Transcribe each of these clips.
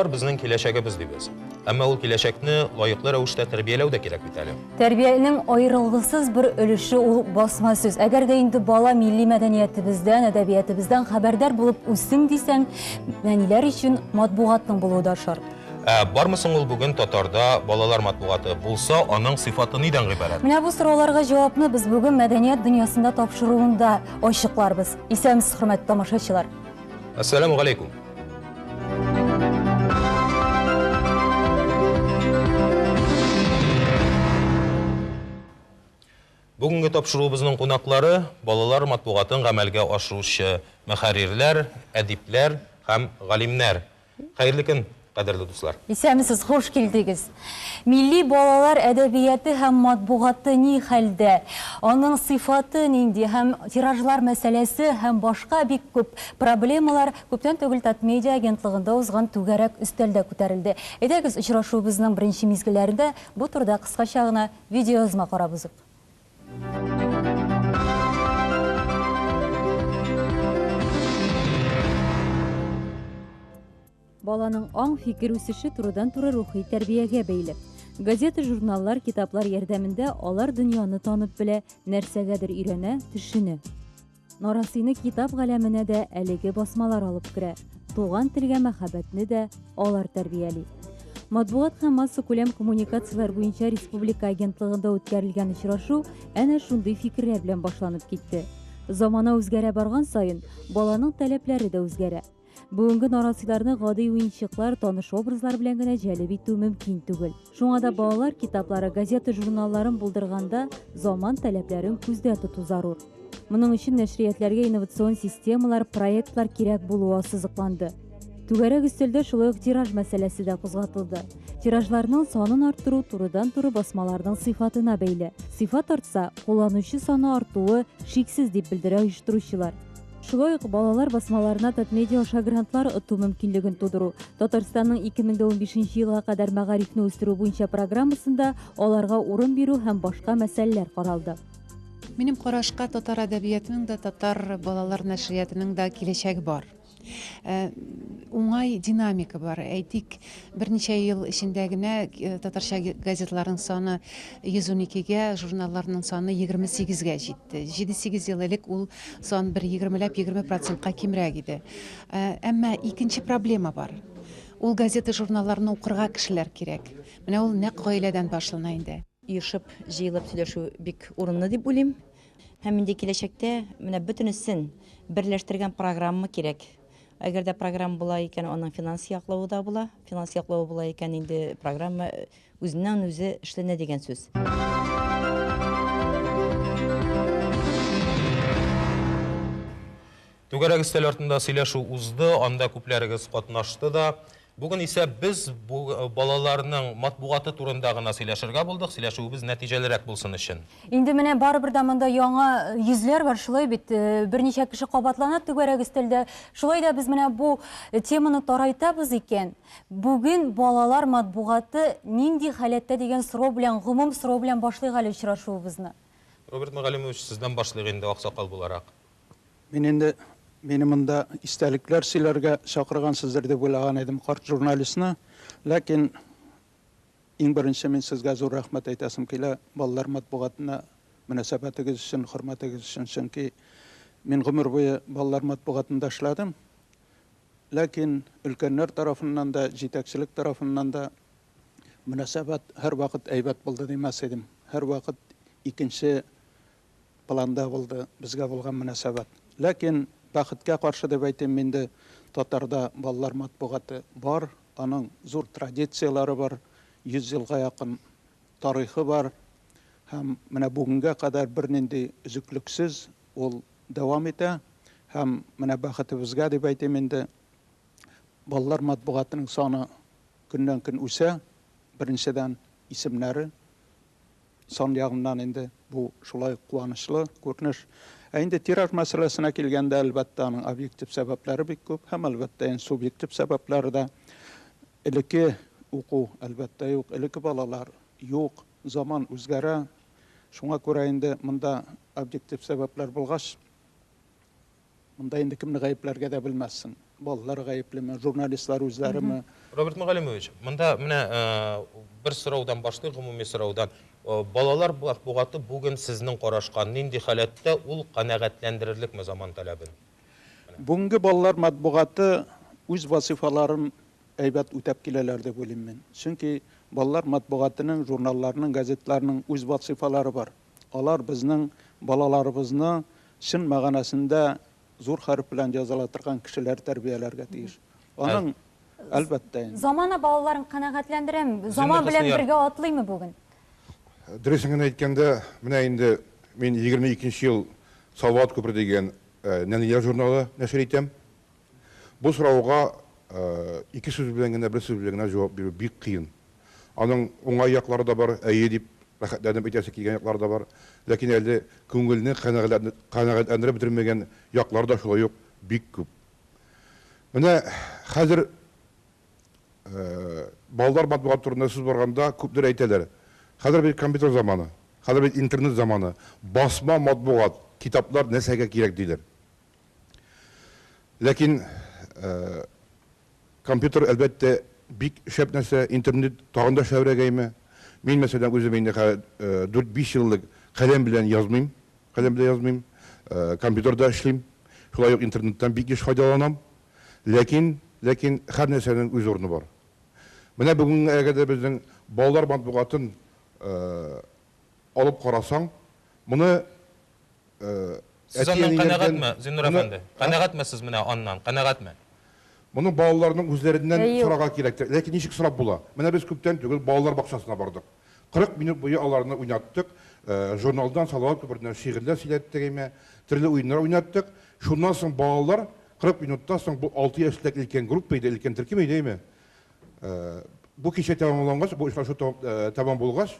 Балалар безнең киләчәгебез дибез. Әмма ул киләчәкне лаеклы рәвештә тәрбияләү дә кирәк бит әле. Тәрбиянең аерылгысыз бер өлеше ул басма сүз. Әгәр дә инде бала милли мәдәниятебездән, әдәбиятыбыздан хәбәрдар булып үссен дисәң, нәниләр өчен матбугатның булуы да шарт. Бармысың ул бүген Татарда балалар матбугаты булса, аның сыйфаты нидән гыйбарәт? Менә бу сорауларга җавапны без бүген мәдәният дөньясында тапшыруында ачыкларбыз. Исәнмесез, хөрмәтле тамашачылар. Ассаламу алейкум. Бүгенге тапшыруыбызның кунаклары балалар матбугатын гамәлгә ашыручы мөхәррирләр, әдипләр һәм галимнәр. Хәерле көн, кадерле дуслар. Исәнмесез, хош килдегез. Милли балалар әдәбияты һәм матбугаты ни хәлдә? Аның сыйфаты нинди һәм тиражлар мәсьәләсе һәм башка бик күп проблемалар күптән түгел Татмедиа агентлыгында узган түгәрәк өстәлдә күтәрелде. Әйдәгез, очрашуыбызның беренче мизгелләрендә бу турыда кыскача гына видеоязма карабыз. Баланың аң фикер үсеше турыдан-туры рухи тәрбиягә бәйле. Газета, журналлар, китаплар ярдәмендә алар дөньяны танып белә, нәрсәгәдер өйрәнә, төшенә. Нарасыйны китап галәменә дә әлеге басмалар алып керә. Туган телгә мәхәббәтне дә алар тәрбияли. Матбугат һәм масса күләм коммуникациялар буенча республика агентлыгында үткәрелгән очрашу әнә шундый фикерләр белән башланып китте. Замана үзгәрә барган саен, баланың таләпләре дә үзгәрә. Бүгенге нарасыйларны гади уенчыклар, таныш образлар белән генә җәлеп итү мөмкин түгел. Шуңа да балалар китаплары, газета, журналларын булдырганда заман таләпләрен күздә тоту зарур. Моның өчен нәшриятләргә инновацион системалар, проектлар кирәк булуы сызыкланды. Түгәрәк өстәлдә шулай ук тираж мәсьәләсе дә кузгатылды. Тиражларның санын арттыру турыдан-туры басмаларның сыйфатына бәйле. Сыйфат артса, кулланучы саны артуы шиксез дип белдерә оештыручылар. Шулай ук балалар басмаларына Татмедиа аша грантлар оту мөмкинлеген тудыру. Татарстанның 2015 елга кадәр мәгарифне үстерү буенча программасында аларга урын бирү һәм башка мәсьәләләр каралды. Минем карашка татар әдәбиятының да, татар балалар нәшриятының да киләчәге бар. Уңай динамика бар. Әйтик, берничә ел эчендә генә татарча газетларның саны 112-гә, журналларның саны 28-гә җитте. 7-8 ел элек ул сан 20% кимрәк иде. Әмма икенче проблема бар. Ул газета, журналларны укырга кешеләр кирәк. Менә ул нәкъ гаиләдән башлана инде. Йышып, җыелып сөйләшү бик урынлы дип уйлыйм. Һәм инде киләчәктә менә бөтенесен берләштергән программа кирәк. Әгәр дә программа була икән, аның финанс яклауы да була. Финанс яклауы була икән, инде программа үзеннән-үзе эшләнә дигән сүз. Түгәрәк өстәл артында сөйләшү узды, анда күпләрегез катнашты да. Бүген исә без балаларның матбугаты турында гына сөйләшергә булдык, сөйләшүебез нәтиҗәлерәк булсын өчен. Инде менә барыбер да монда яңа йөзләр бар, шулай бит, берничә кеше кабатлана түгәрәк өстәлдә. Шулай да без менә бу теманы тарайтабыз икән. Бүген балалар матбугаты нинди халәттә дигән сорау белән, гомум сорау белән башлыйк әле очрашуыбызны. Роберт Мөгаллимович, сездән башлыйк инде аксакал буларак. Мені мұнда истәлекләр сөйләргә чакырган сездер дип уйлаган идем, карт журналистны. Ләкин иң беренче мин сезгә зур рәхмәт әйтәсем килә балалар матбугатына мөнәсәбәтегез өчен, хөрмәтегез өчен, чөнки мин гомер буе балалар матбугатында эшләдем. Ләкин өлкәннәр тарафыннан да, җитәкчелек тарафыннан да мөнәсәбәт һәр вакыт әйбәт булды димәс идем. Һәр вакыт икенче планда булды безгә булган мөнәсәбәт. Ләкин бәхеткә каршы дип әйтим, инде Татарда балалар матбугаты бар, аның зур традициялары бар, 100 елга якын тарихы бар, һәм менә бүгенгә кадәр бернинди өзеклексез ул дәвам итә, һәм менә бәхетебезгә дип әйтим, инде балалар матбугатының саны көннән-көн үсә. Беренчедән исемнәре сан ягыннан инде бу шулай куанычлы күренеш. Инде тираж мәсьәләсенә килгәндә, әлбәттә, аның объектив сәбәпләре бик күп, һәм әлбәттә, субъектив сәбәпләре дә. Элекке уку, әлбәттә, юк, элекке балалар юк, заман үзгәрә. Шуңа күрә инде монда объектив сәбәпләр булгач, монда инде кемне гаепләргә дә белмәссең. Балалар гаеплеме, журналистлар үзләреме, Роберт Мөгаллимович, монда менә бер сораудан башлый, гомуми сораудан. Балалар матбугаты бүген сезнең карашкан нинди халәттә ул канәгатьләндерерлекме заман таләбен? Бүгенге балалар матбугаты үз вазифаларын әйбәт үтәп киләләр дип уйлыйм мин. Чөнки балалар матбугатының, журналларның, газетларның үз вазифалары бар. Алар безнең балаларыбызны чын мәгънәсендә зур хәреф белән языла торган кешеләр тәрбияләргә тиеш. Аның әлбәттә инде. Замана балаларын канәгатьләндерәм. Заман белән бергә атлыймы бүген? Дөресен әйткәндә, менә инде мин 22нче ел Салават күпер дигән нәниләр журналы нәшер итәм. Бу сорауга ике сүз белән генә, бер сүз белән генә җавап бирү бик кыен. Аның уңай яклары да бар, әйе дип рәхәтләнеп әйтәсе килгән яклары да бар. Ләкин әле күңелне канәгатьләндереп бетермәгән яклар да шулай ук бик күп. Менә хәзер балалар матбугаты турында сүз барганда күптер әйтәләр. Хәзер бит компьютер заманы, хәзер бит интернет заманы, басма матбугат, китаплар нәрсәгә кирәк диләр. Ләкин компьютер әлбәттә бик шәп нәрсә, интернет тагын да шәбрәгәйме. Мин мәсәлән үзем инде 4-5 еллык каләм белән язмыйм, компьютерда эшлим, шулай ук интернеттан бик еш файдаланам. Ләкин һәр нәрсәнең үз орны бар. Менә бүген әгәр безнең балалар матбугатын алып карасаң, моны Сез аннан канәгатьме, Зиннур әфәнде? Канәгатьме сез менә аннан? Канәгатьме? Моны балаларның үзләреннән сорарга кирәк. Ләкин ничек сорап була? Менә без күптән түгел балалар бакчасына бардык. 40 минут буе аларны уйнаттык. Журналдан Салават күпереннән шигырьләр сөйләттек, төрле уеннар уйнаттык. Шуннан соң балалар 40 минуттан соң бу 6 яшьлек өлкән группа иде, өлкән төркем идеме? Бу кичә тәмамлангач, бу эшләр тәмам булгач,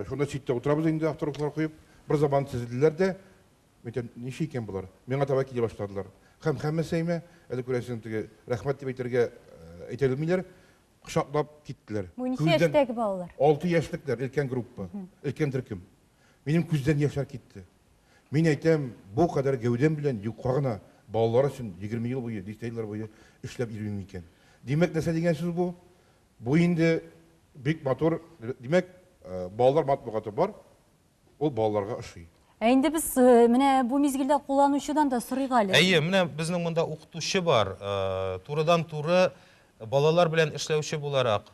шунда читтә утырабыз инде авторлыклар куеп, бер заман төзелделәр дә, мәйтәм, ничә икән булар? Миңа таба килә башладылар. Һәммәсеме, әле күрәсең теге рәхмәт дип әйтергә әйтелмиләр, кочаклап киттеләр. Бу ничә яшьтәге балалар? 6 яшьлекләр, өлкән группа, өлкән төркем. Минем күздән яшьләр китте. Мин әйтәм, бу кадәр гәүдәм белән юкка гына балалар өчен 20 ел буе, 10 еллар буе эшләп йөрим икән. Димәк, нәрсә дигән сүз бу? Бу инде бик матур, димәк, балалар матбугаты бар, ул балаларга ошый. Инде без менә бу мизгилдә кулланучыдан да сорыйк әле. Әйе, менә безнең монда укытучы бар, турыдан-туры балалар белән эшләүче буларак.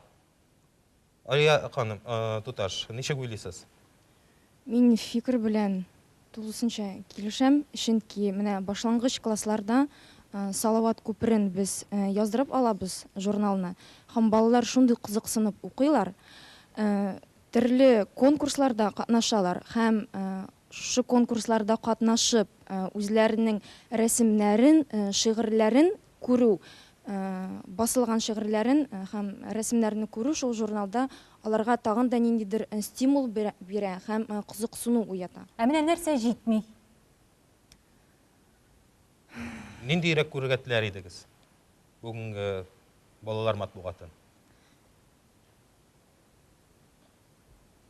Алия ханым, туташ, ничек уйлыйсыз? Мин фикер белән тулысынча килешәм, чөнки менә башлангыч классларда Салават күперен без яздырып алабыз журналны. Һәм балалар шундый кызыксынып укыйлар, төрле конкурсларда катнашалар һәм шу конкурсларда катнашып үзләренең рәсемнәрен, шигырьләрен күрү, басылган шигырьләрен һәм рәсемнәрне күрү шул журналда аларга тагын да ниндидер стимул бирә һәм кызыксыну уята. Ә менә нәрсә җитми? Ниндирәк күрергә теләр идегез? Бүгенге балалар матбугатын.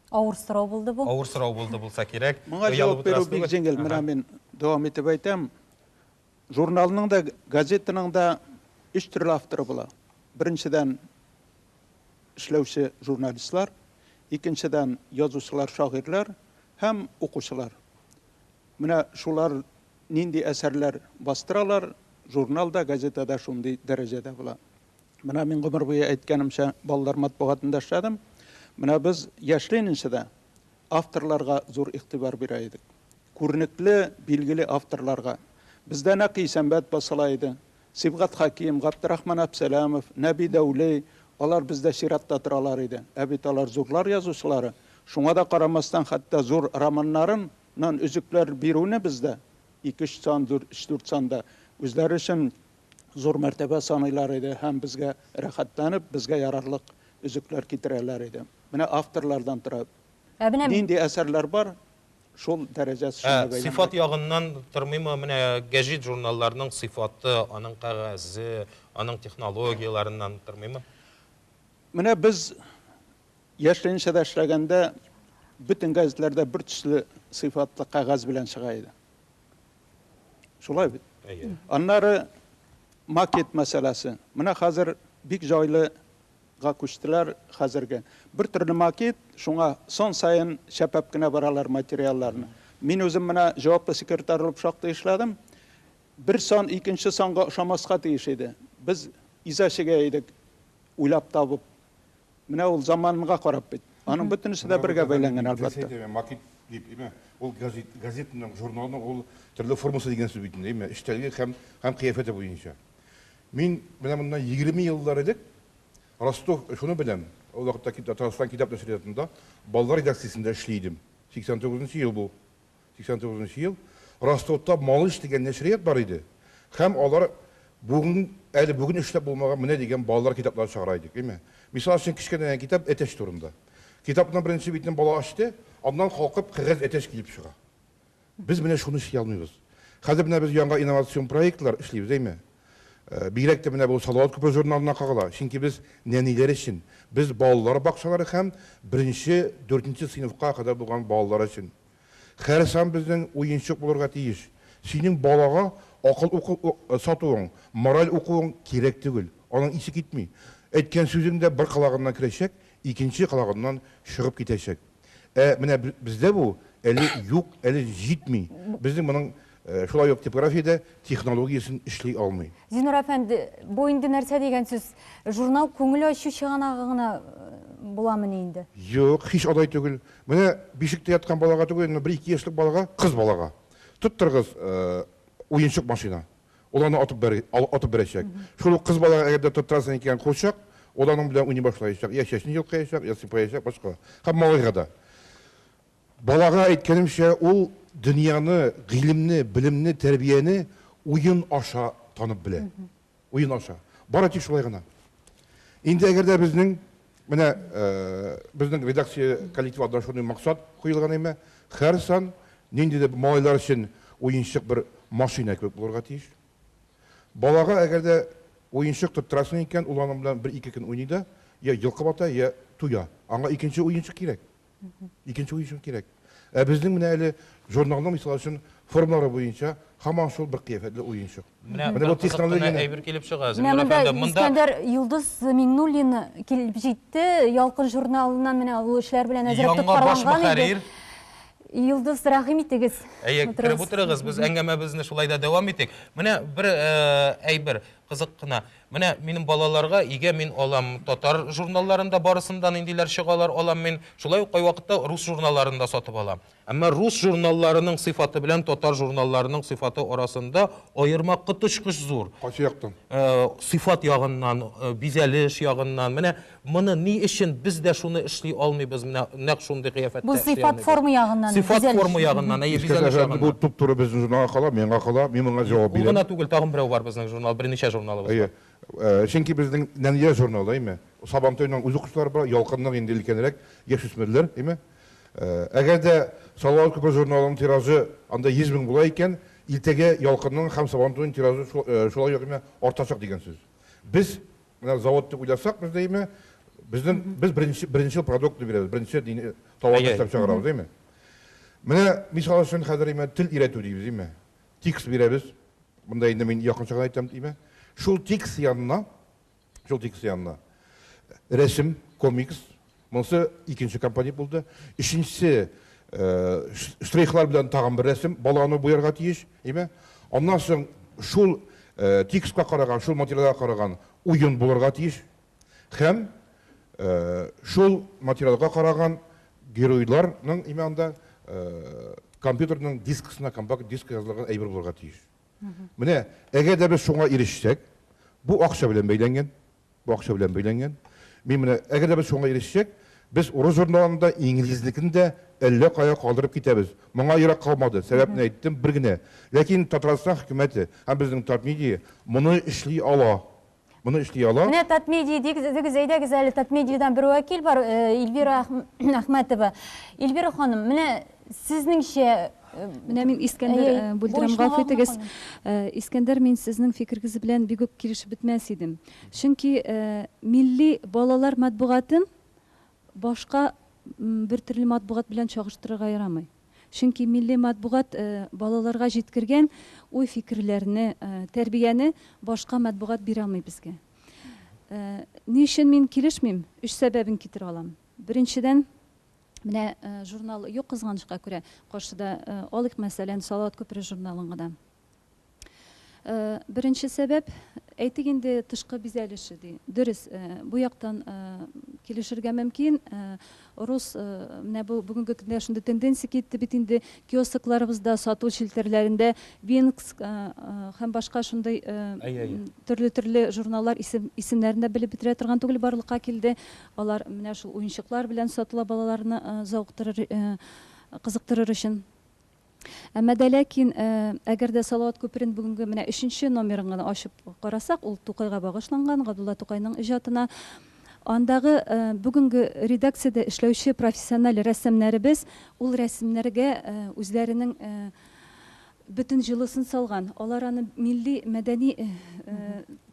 Авыр сорау булды бу. Авыр сорау булды булса кирәк. Моңа җавап бирү бик җиңел. Менә мин дәвам итеп әйтәм. Журналның да, газетаның да үч төрле авторы була. Беренчедән эшләүче журналистлар, икенчедән язучылар, шагыйрьләр һәм укучылар. Менә шулар нинди әсәрләр бастыралар, журналда, газетада шундый дәрәҗәдә була. Менә мин гомер буе әйткәнемчә балалар матбугатында эшләдем. Менә без яшьлегенчедә авторларга зур игътибар бирә идек. Күренекле, билгеле авторларга. Бездә Нәки Сәмбәт басыла иде. Сибгат Хаким, Габдрахман Абсәләмов, Нәби Дәүлей, алар бездә чиратта торалар иде. Ә бит алар зурлар язучылары. Шуңа да карамастан, хәтта зур романнарыннан үзекләр бирүне бездә 2-3 сан, 4 санда үзләре өчен зур мәртәбә саныйлар иде һәм безгә рәхәтләнеп, безгә ярарлык үзекләр китерәләр иде. Менә авторлардан тора. Нинди әсәрләр бар, шул дәрәҗәсе шуны Сифат ягыннан тормыймы, менә гәҗит журналларның сифаты, аның кәгазе, аның технологияларыннан тормыймы? Менә без яшьлегенчәдә эшләгәндә бөтен газетләрдә бер төсле сыйфатлы кәгазь белән чыга иде. Шулай бит. Аннары макет мәсьәләсе. Менә хәзер бик җайлыга күчтеләр хәзерге. Бер төрле макет, шуңа сон сайын шәпәп кенә баралар материалларны. Мин үзем менә җаваплы секретарь булып шактый эшләдем. Бер сон икенче сонга ошамаска тиеш иде. Без изәшегә идек, уйлап табып. Менә ул заманга карап бит. Аның бөтенесе дә бергә бәйләнгән әлбәттә. Макет дип, ул газетаның, журналның ул төрле формасы дигән сүз бит инде, эштәлеге һәм кыяфәте буенча. Мин менә моннан 20 еллар идек. Ростов, шуны беләм. Ул вакытта Татарстан китап нәшриятында балалар редакциясендә эшлидем. 89 ел бу. 89 ел. Ростовта Малыш дигән нәшрият бар иде. Һәм алар бүген эшләп булмаган менә дигән балалар китаплары чыгара идек, әйме? Мисал өчен кичкенә китап әтәч турында. Китапның беренче битен бала ачты, аннан калкып кәгазь әтәч килеп чыга. Без менә шуны эшли алмыйбыз. Хәзер менә без яңа инновацион проектлар эшлибез, әйме? Бигрәк тә менә бу Салават күпер журналына кагыла. Чөнки без нәниләр өчен, без балалар бакчалары һәм 1-4 сыйныфка кадәр булган балалар өчен. Һәр сан безнең уенчык булырга тиеш. Синең балага акыл сатуың, мораль укуың кирәк түгел. Аның исе китми. Әйткән сүзеңдә бер калагыннан керәчәк, икенче калагыннан чыгып китәчәк. Менә бездә бу әле юк, әле җитми. Безнең моның шулай ук типографиядә технологиясын эшли алмый. Зинур әфәнде, бу инде нәрсә дигән сүз? Журнал күңел ачу чыганагы гына буламы инде? Юк, һич алай түгел. Менә бишектә яткан балага түгел, 1-2 яшьлек балага, кыз балага. Тоттыргыз уенчык машина. Уларны атып бирәчәк. Шул кыз балага әгәр дә тоттырасың икән кулчак, уларның белән уйный башлаячак. Я чәчне йолкаячак, я сыпаячак, башка. Һәм малайга да. Балага әйткәнемчә, ул дөньяны, гыйлемне, билемне, тәрбияне уен аша танып белә. Уен аша. Бары тик шулай гына. Инде әгәр дә безнең редакция коллективында шундый максат куелган име, һәр сан ниндидер малайлар өчен уенчык бер машина кебек булырга тиеш. Балага әгәр дә уенчык тоттырасың икән, ул аның белән 1-2 көн уйный да, я йылкып ата, я туя. Аңа икенче уенчык кирәк. Икенче уенчык кирәк. Безнең менә әле журналның мисал өчен формалары буенча һаман шул бер кыяфәтле уенчык. Менә бу технология әйбер килеп чыга. Монда Искәндәр Йолдыз Миңнуллина килеп җитте, Ялкын журналыннан менә ул эшләр белән әзрәтеп каралган иде. Йолдыз, рәхим итегез. Кирәк утырыгыз, без әңгәмәбезне шулай да дәвам итик. Менә бер әйбер кызык кына. Менә минем балаларга игә мин алам татар журналларында барысындан индиләр чыгалар, алам мин шулай ук вакытта рус журналларында сатып алам. Әмма рус журналларының сыйфаты белән татар журналларының сыйфаты арасында аерма кытышкыч зур. Кайсы яктан? Сыйфат ягыннан, бизәлеш ягыннан. Менә моны ни өчен без дә шуны эшли алмыйбыз? Менә нәкъ шундый кыяфәттә. Бу сыйфат форма ягыннан. Сыйфат форма ягыннан, бизәлеш ягыннан. Бу туп-туры безнең журналга кала, миңа кала, мин моңа җавап бирәм. Бу гына түгел, тагын берәү бар безнең журнал, берничә журналыбыз бар. Чөнки безнең нәниләр журналы, әйме? Сабантойның үзе кушлары бар, Ялкынның инде өлкәнрәк яшүсмерләр, әйме? Әгәр дә Салават күпер журналының тиражы анда 100 мең була икән, иртәгә Ялкынның һәм Сабантойның тиражы шулай ук артачак дигән сүз. Без менә заводны уйласак, без әйме, без беренче продуктны бирәбез, беренче товарны эшләп чыгарабыз, әйме? Менә мисал өчен хәзер әйме тел өйрәтү дибез, әйме? Текст бирәбез. Монда инде мин якынча әйтәм, әйме? Шул текст янына рәсем, комикс, монысы икенче компания булды. Өченчесе штрихлар белән тагын бер рәсем, баланы буярга тиеш, әйме? Аннан соң шул текстка караган, шул материалга караган уен булырга тиеш. Һәм шул материалга караган геройларның әйме анда компьютерның дискысына, компакт дискка язылган әйбер булырга тиеш. Менә әгәр дә без шуңа ирешсәк, бу акча белән бәйләнгән. Мин менә әгәр дә без шуңа ирешсәк, без урыс журналында инглизлекне әллә кая калдырып китәбез. Моңа ярак калмады. Сәбәпне әйттем бер генә. Ләкин Татарстан хөкүмәте һәм безнең Татмедиа моны эшли ала. Менә Татмедиа дигез, әйдәгез әле Татмедиадан бер вәкил бар, Эльвира Әхмәтова. Эльвира ханым, менә сезнеңчә Менә мин Искәндәр бүлдерәм, гафу итегез. Искәндәр, мин сезнең фикергез белән бик үк килешеп бетмәс идем. Чөнки милли балалар матбугатын башка бер төрле матбугат белән чагыштырырга ярамый. Чөнки милли матбугат балаларга җиткергән уй фикерләрне, тәрбияне башка матбугат бирә алмый безгә. Ни өчен мин килешмим? 3 сәбәбен китерә алам. Беренчедән, менә журнал юк кызганычка күрә, каршыда алыйк мәсәлән Салават күпере журналын гына. Беренче сәбәп, әйтик инде тышкы бизәлеше ди. Дөрес, бу яктан килешергә мөмкин. Рус менә бу бүгенге көндә шундый тенденция китте бит инде киоскларыбызда, сату челтәрләрендә Винкс һәм башка шундый төрле журналлар исемнәрендә белеп бетерә торган түгел барлыкка килде. Алар менә шул уенчыклар белән сатыла балаларны зауктырыр, кызыктырыр өчен. Әмма дә ләкин, әгәр дә Салават күперен бүгенге менә 3нче номерын гына ачып карасак, ул Тукайга багышланган, Габдулла Тукайның иҗатына. Андагы бүгенге редакциядә эшләүче профессиональ рәссамнәребез ул рәсемнәргә үзләренең бөтен җылысын салган. Алар аны милли мәдәни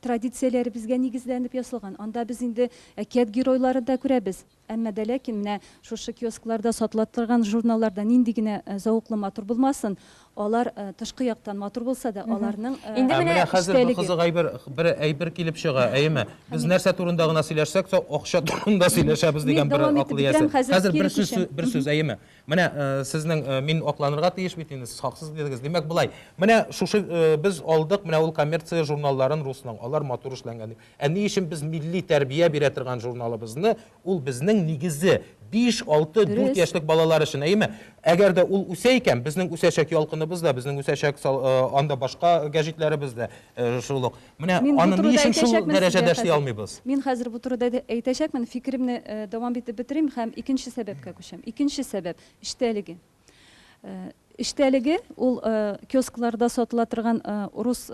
традицияләребезгә нигезләнеп ясалган. Анда без инде әкият геройларын да күрәбез. Әмма дә ләкин менә шушы киоскларда сатыла торган журналларда нинди генә зауклы матур булмасын, алар тышкы яктан матур булса да, аларның менә хәзер бу кызык бер әйбер килеп чыга. Әйеме? Без нәрсә турында гына сөйләшсәк, акча турында сөйләшәбез дигән бер акыл иясе. Хәзер бер сүз әйеме? Менә сезнең мин акланырга тиеш бит инде, сез хаксыз дидегез. Димәк булай. Менә шушы без алдык, менә ул коммерция журналларын русның, алар матур эшләнгән. Ни өчен без милли тәрбия бирә торган журналыбызны, ул безнең нигезе 5, 6, 4 яшьлек балалар өчен, әйеме? Әгәр дә ул үсә икән, безнең үсәчәк ялкыныбыз да, безнең үсәчәк анда башка гәҗитләребез дә шул ук. Менә аны ни өчен шул дәрәҗәдә эшли алмыйбыз? Мин хәзер бу турыда әйтәчәкмен, фикеремне дәвам итеп бетерим һәм икенче сәбәпкә күчәм. Икенче сәбәп эштәлеге. Эштәлеге ул киоскларда сатыла торган рус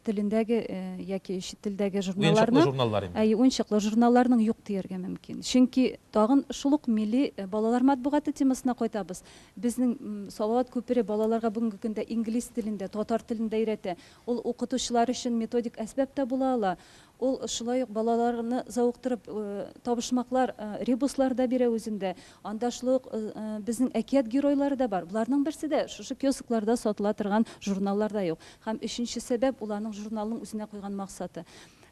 телендәге яки чит телдәге журналларның, уенчыклы журналларның юк дияргә мөмкин. Чөнки тагын шул ук милли балалар матбугаты темасына кайтабыз. Безнең Салават күпере балаларга бүгенге көндә инглиз телендә, татар телендә өйрәтә. Ул укытучылар өчен методик әсбәп тә була ала. Ул шулай ук балаларны зауктырып, табышмаклар, ребуслар да бирә үзендә. Анда шулай ук безнең әкият геройлары да бар. Буларның берсе дә шушы киоскларда сатыла торган журналлар да юк. Һәм өченче сәбәп уларның журналның үзенә куйган максаты.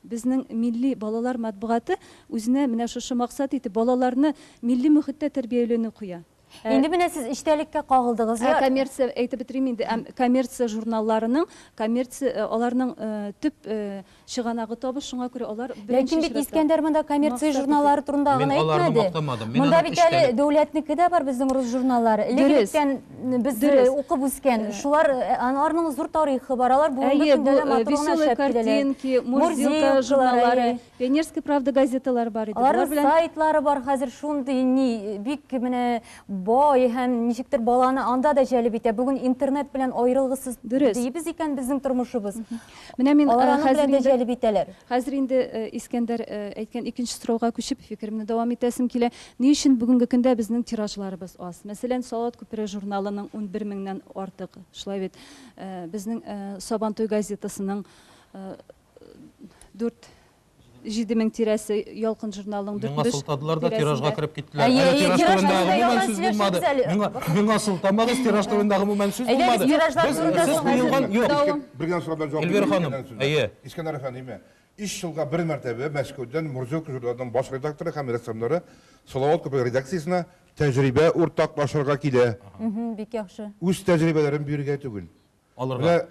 Безнең милли балалар матбугаты үзенә менә шушы максат итеп балаларны милли мөхиттә тәрбияләүне куя. Инде менә сез эштәлеккә кагылдыгыз. Коммерция әйтеп битерим инде, коммерция журналларының, аларның төп чыганагы табыш, шуңа күрә алар Ләкин бит Искәндәр монда коммерция журналлары турында гына әйтмәде. Монда бит әле дәүләтнеке дә бар безнең рус журналлары. Электән без укып үскән. Шулар аларның зур тарихы бар. Алар бүгенге көндә дә матур эшләп картинки, музыка журналлары, Пионерская правда газеталары бар иде. Алар сайтлары бар. Хәзер шундый бик менә бай һәм ничектер баланы анда да җәлеп итә. Бүген интернет белән аерылгысыз дибез икән безнең тормышыбыз. Менә мин хәзер инде Искәндәр әйткән икенче сорауга күчеп фикеремне дәвам итәсем килә. Ни өчен бүгенге көндә безнең тиражларыбыз аз? Мәсәлән, Салават күпере журналының 11 меңнән артык. Шулай бит безнең Сабантуй газетасының 4-7 мең тирәсе, Ялкын журналының 4-5 Сылтадылар да тиражга кирип киттеләр. Миңа сылтамагыз, тираж турында гомумән сүз булмады. Сез куелган юк. Биргән сораудан җавап Эльвира ханым, Искәндәр әфәндиме, 3 елга бер мәртәбә Мәскәүдән Мурзилка журналының баш редакторы һәм рәссамнары Салават күпере редакциясенә тәҗрибә уртаклашырга килә. Бик яхшы. Үз тәҗрибәләрен бирергә түгел. Алырга.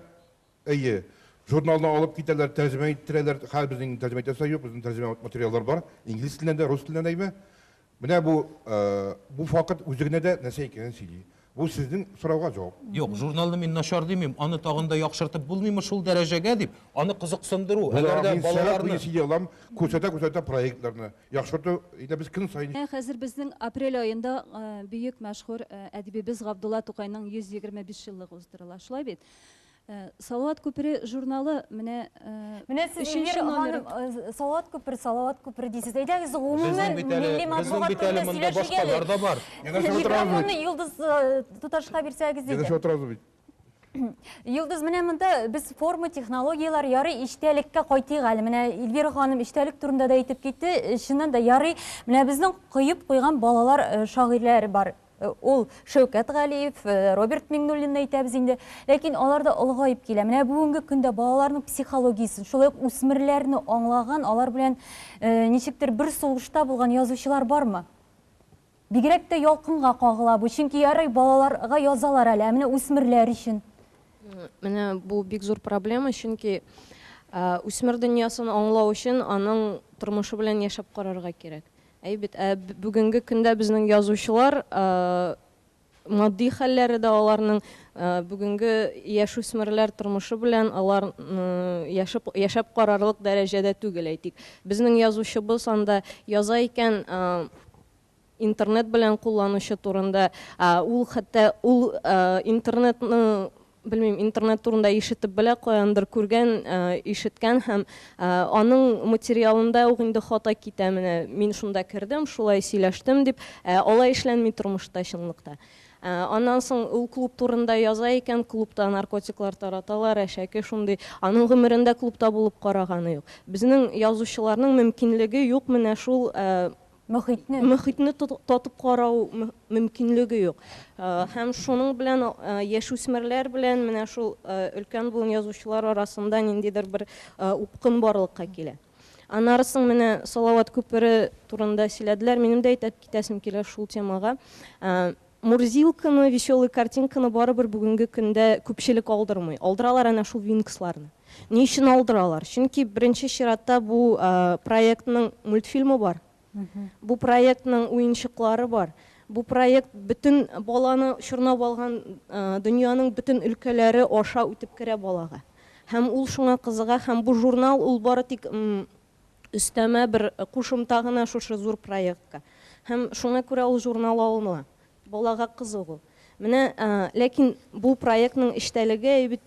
Журналны алып китәләр, тәрҗемә иттерәләр. Хәзер безнең тәрҗемә итәсе юк, безнең тәрҗемә материаллар бар. Инглиз телендә, рус телендә әйме. Менә бу факт үзегенә дә нәрсә икәнен сөйли. Бу сезнең сорауга җавап. Юк, журналны мин начар димим. Аны тагын да яхшыртып булмыймы шул дәрәҗәгә дип, аны кызыксындыру. Әгәр дә балаларны сөйләм, күрсәтә проектларны яхшырту, инде без көн сайын. Хәзер безнең апрель айында бөек мәшһүр әдибебез Габдулла Тукайның 125 еллыгы уздырыла. Шулай бит. Салават күпере журналы менә сез Салават күпере дисез. Әйдәгез гомумән милли матбугатта сөйләшергә да бар. Микрофонны Йолдыз туташка бирсәгез иде. Йолдыз, менә монда без форма технологиялар ярый иштәлеккә кайтыйк әле. Менә Эльвира ханым иштәлек турында да әйтеп китте. Чыннан да ярый. Менә безнең кыйып куйган балалар шагыйрьләре бар. Ул Шәүкәт Галиев, Роберт Миңнуллин әйтәбез инде. Ләкин алар да олыгайып килә. Менә бүгенге көндә балаларның психологиясын, шулай ук үсмерләрне аңлаган, алар белән ничектер бер сугышта булган язучылар бармы? Бигрәк тә ялкынга кагыла бу. Чөнки ярый балаларга язалар әле, менә үсмерләр өчен. Менә бу бик зур проблема, чөнки үсмер дөньясын аңлау өчен аның тормышы белән яшәп карарга кирәк. Бит бүгенге көндә безнең язучылар матди хәлләре дә аларның бүгенге яшь үсмерләр тормышы белән алар яшәп карарлык дәрәҗәдә түгел әйтик. Безнең язучыбыз анда яза икән интернет белән кулланучы турында, ул хәтта ул интернетны белмим, интернет турында ишетеп белә, каяндыр күргән, ишеткән һәм аның материалында ук инде хата китә. Менә мин шунда кердем, шулай сөйләштем дип, алай эшләнми тормышта чынлыкта. Аннан соң ул клуб турында яза икән, клубта наркотиклар тараталар, әшәке шундый. Аның гомерендә клубта булып караганы юк. Безнең язучыларның мөмкинлеге юк, менә шул мөхитне тотып карау мөмкинлеге юк. Һәм шуның белән яшь үсмерләр белән менә шул өлкән булган язучылар арасында ниндидер бер упкын барлыкка килә. Анарысын менә Салават күпере турында сөйләделәр. Минем дә әйтеп китәсем килә шул темага. Мурзилканы, веселый картинканы барыбер бүгенге көндә күпчелек алдырмый. Алдыралар әнә шул Винксларны. Ни өчен алдыралар? Чөнки беренче чиратта бу проектның мультфильмы бар. Бу проектның уенчыклары бар. Бу проект бүтән баланы чорнап алган дөньяның бүтән өлкәләре аша үтеп керә балага. Һәм ул шуңа кызыга, һәм бу журнал ул бары тик өстәмә бер кушымта гына шушы зур проектка. Һәм шуңа күрә ул журнал алына. Балага кызыгы. Менә ләкин бу проектның эштәлеге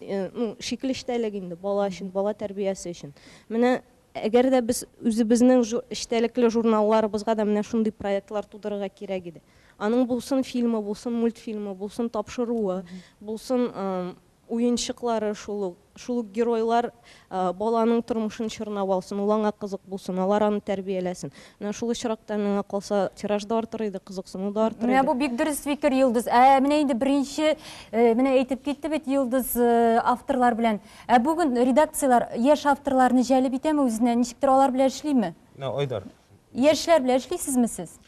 шикле эштәлеге инде бала өчен, бала тәрбиясе өчен. Менә әгәр дә без үзебезнең эштәлекле журналларыбызга да менә шундый проектлар тудырырга кирәк иде. Аның булсын фильмы, булсын мультфильмы, булсын тапшыруы, булсын уенчыклары, шул геройлар баланың тормышын чорнап алсын, ул аңа кызык булсын, алар аны тәрбияләсен. Менә шул очракта миңа калса тиражда артыр иде, кызыксыну да артыр иде. Менә бу бик дөрес фикер, Йылдыз. Менә инде беренче менә әйтеп китте бит Йылдыз авторлар белән. Бүген редакциялар яшь авторларны җәлеп итәме үзенә? Ничектер алар белән эшлиме? Айдар. Яшьләр белән эшлисезме сез?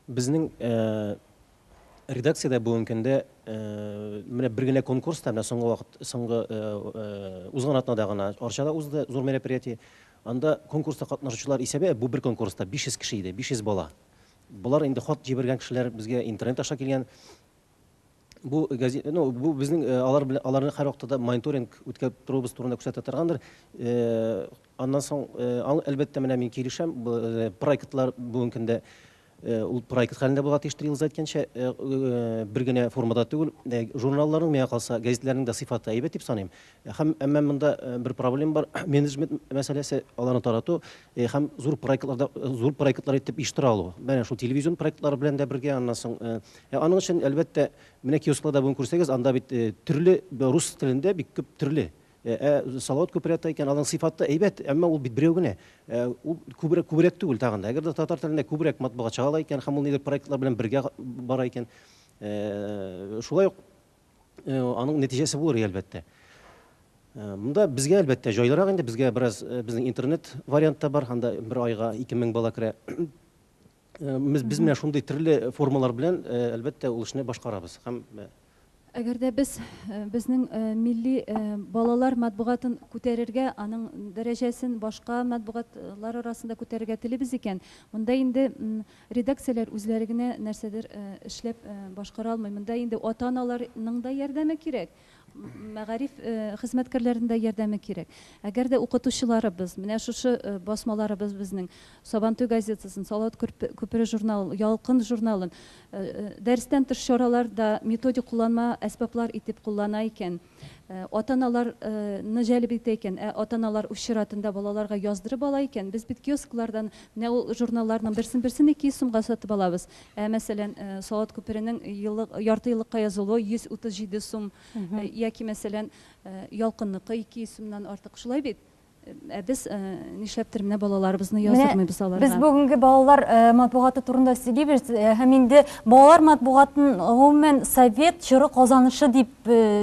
Безнең редакциядә бүгенге көндә менә бер генә конкурста, менә соңгы узган атнада гына Арчада узды зур мероприятие. Анда конкурста катнашучылар исәбе бу бер конкурста 500 кеше иде, 500 бала. Булар инде хат җибәргән кешеләр, безгә интернет аша килгән. Бу газет, бу безнең аларны һәр вакытта мониторинг үткәреп торабыз турында күрсәтә торгандыр. Аннан соң әлбәттә менә мин килешәм, проектлар бүгенге көндә ул проект хәлендә булга тиештер, Йылдыз әйткәнчә, бер генә формада түгел, журналларның миңа калса газетләрнең дә сыйфаты әйбәт дип саныйм. Һәм әмма монда бер проблема бар, менеджмент мәсьәләсе, аларны тарату һәм зур проектлар итеп иштира алу. Менә шул телевизион проектлары белән дә бергә, аннан соң аның өчен әлбәттә менә киоскларда бүген күрсәгез, анда бит төрле рус телендә бик күп төрле Салават күпере икән, аның сыйфаты әйбәт, әмма ул бит берәү генә. Ул күбрәк түгел тагын. Әгәр дә татар телендә күбрәк матбугат чыгала икән, һәм ул нидер проектлар белән бергә бара икән, шулай ук аның нәтиҗәсе булыр әлбәттә. Монда безгә әлбәттә җайлырак инде, безгә бераз безнең интернет вариантта бар, анда бер айга 2000 бала керә. Без менә шундый төрле формалар белән әлбәттә ул эшне башкарабыз. Һәм Әгәр дә безнең милли балалар матбугатын күтәрергә, аның дәрәҗәсен башка матбугатлар арасында күтәрергә телибез икән, монда инде редакцияләр үзләре генә нәрсәдер эшләп башкара алмый. Монда инде ата-аналарның да ярдәме кирәк. Мәгариф хезмәткәрләрендә ярдәме кирәк. Әгәр дә укытучыларыбыз, менә шушы басмаларыбыз безнең Сабантуй газетасын, Салават күпере журналы, Ялкын журналын дәрестән тыш чараларда методик кулланма әсбаплар итеп куллана икән, ата-аналарны җәлеп итә икән, ата-аналар үз чиратында балаларга яздырып ала икән, без бит киосклардан менә ул журналларның берсен 2 сумга сатып алабыз. Мәсәлән, Салават күперенең ярты еллыкка язылуы 137 сум, яки мәсәлән Ялкынныкы 2 сумнан артык, шулай бит. Без нишләптер менә балаларыбызны яздырмыйбыз аларга. Без бүгенге балалар матбугаты турында сөйлибез. Һәм инде балалар матбугатын гомумән совет чоры казанышы дип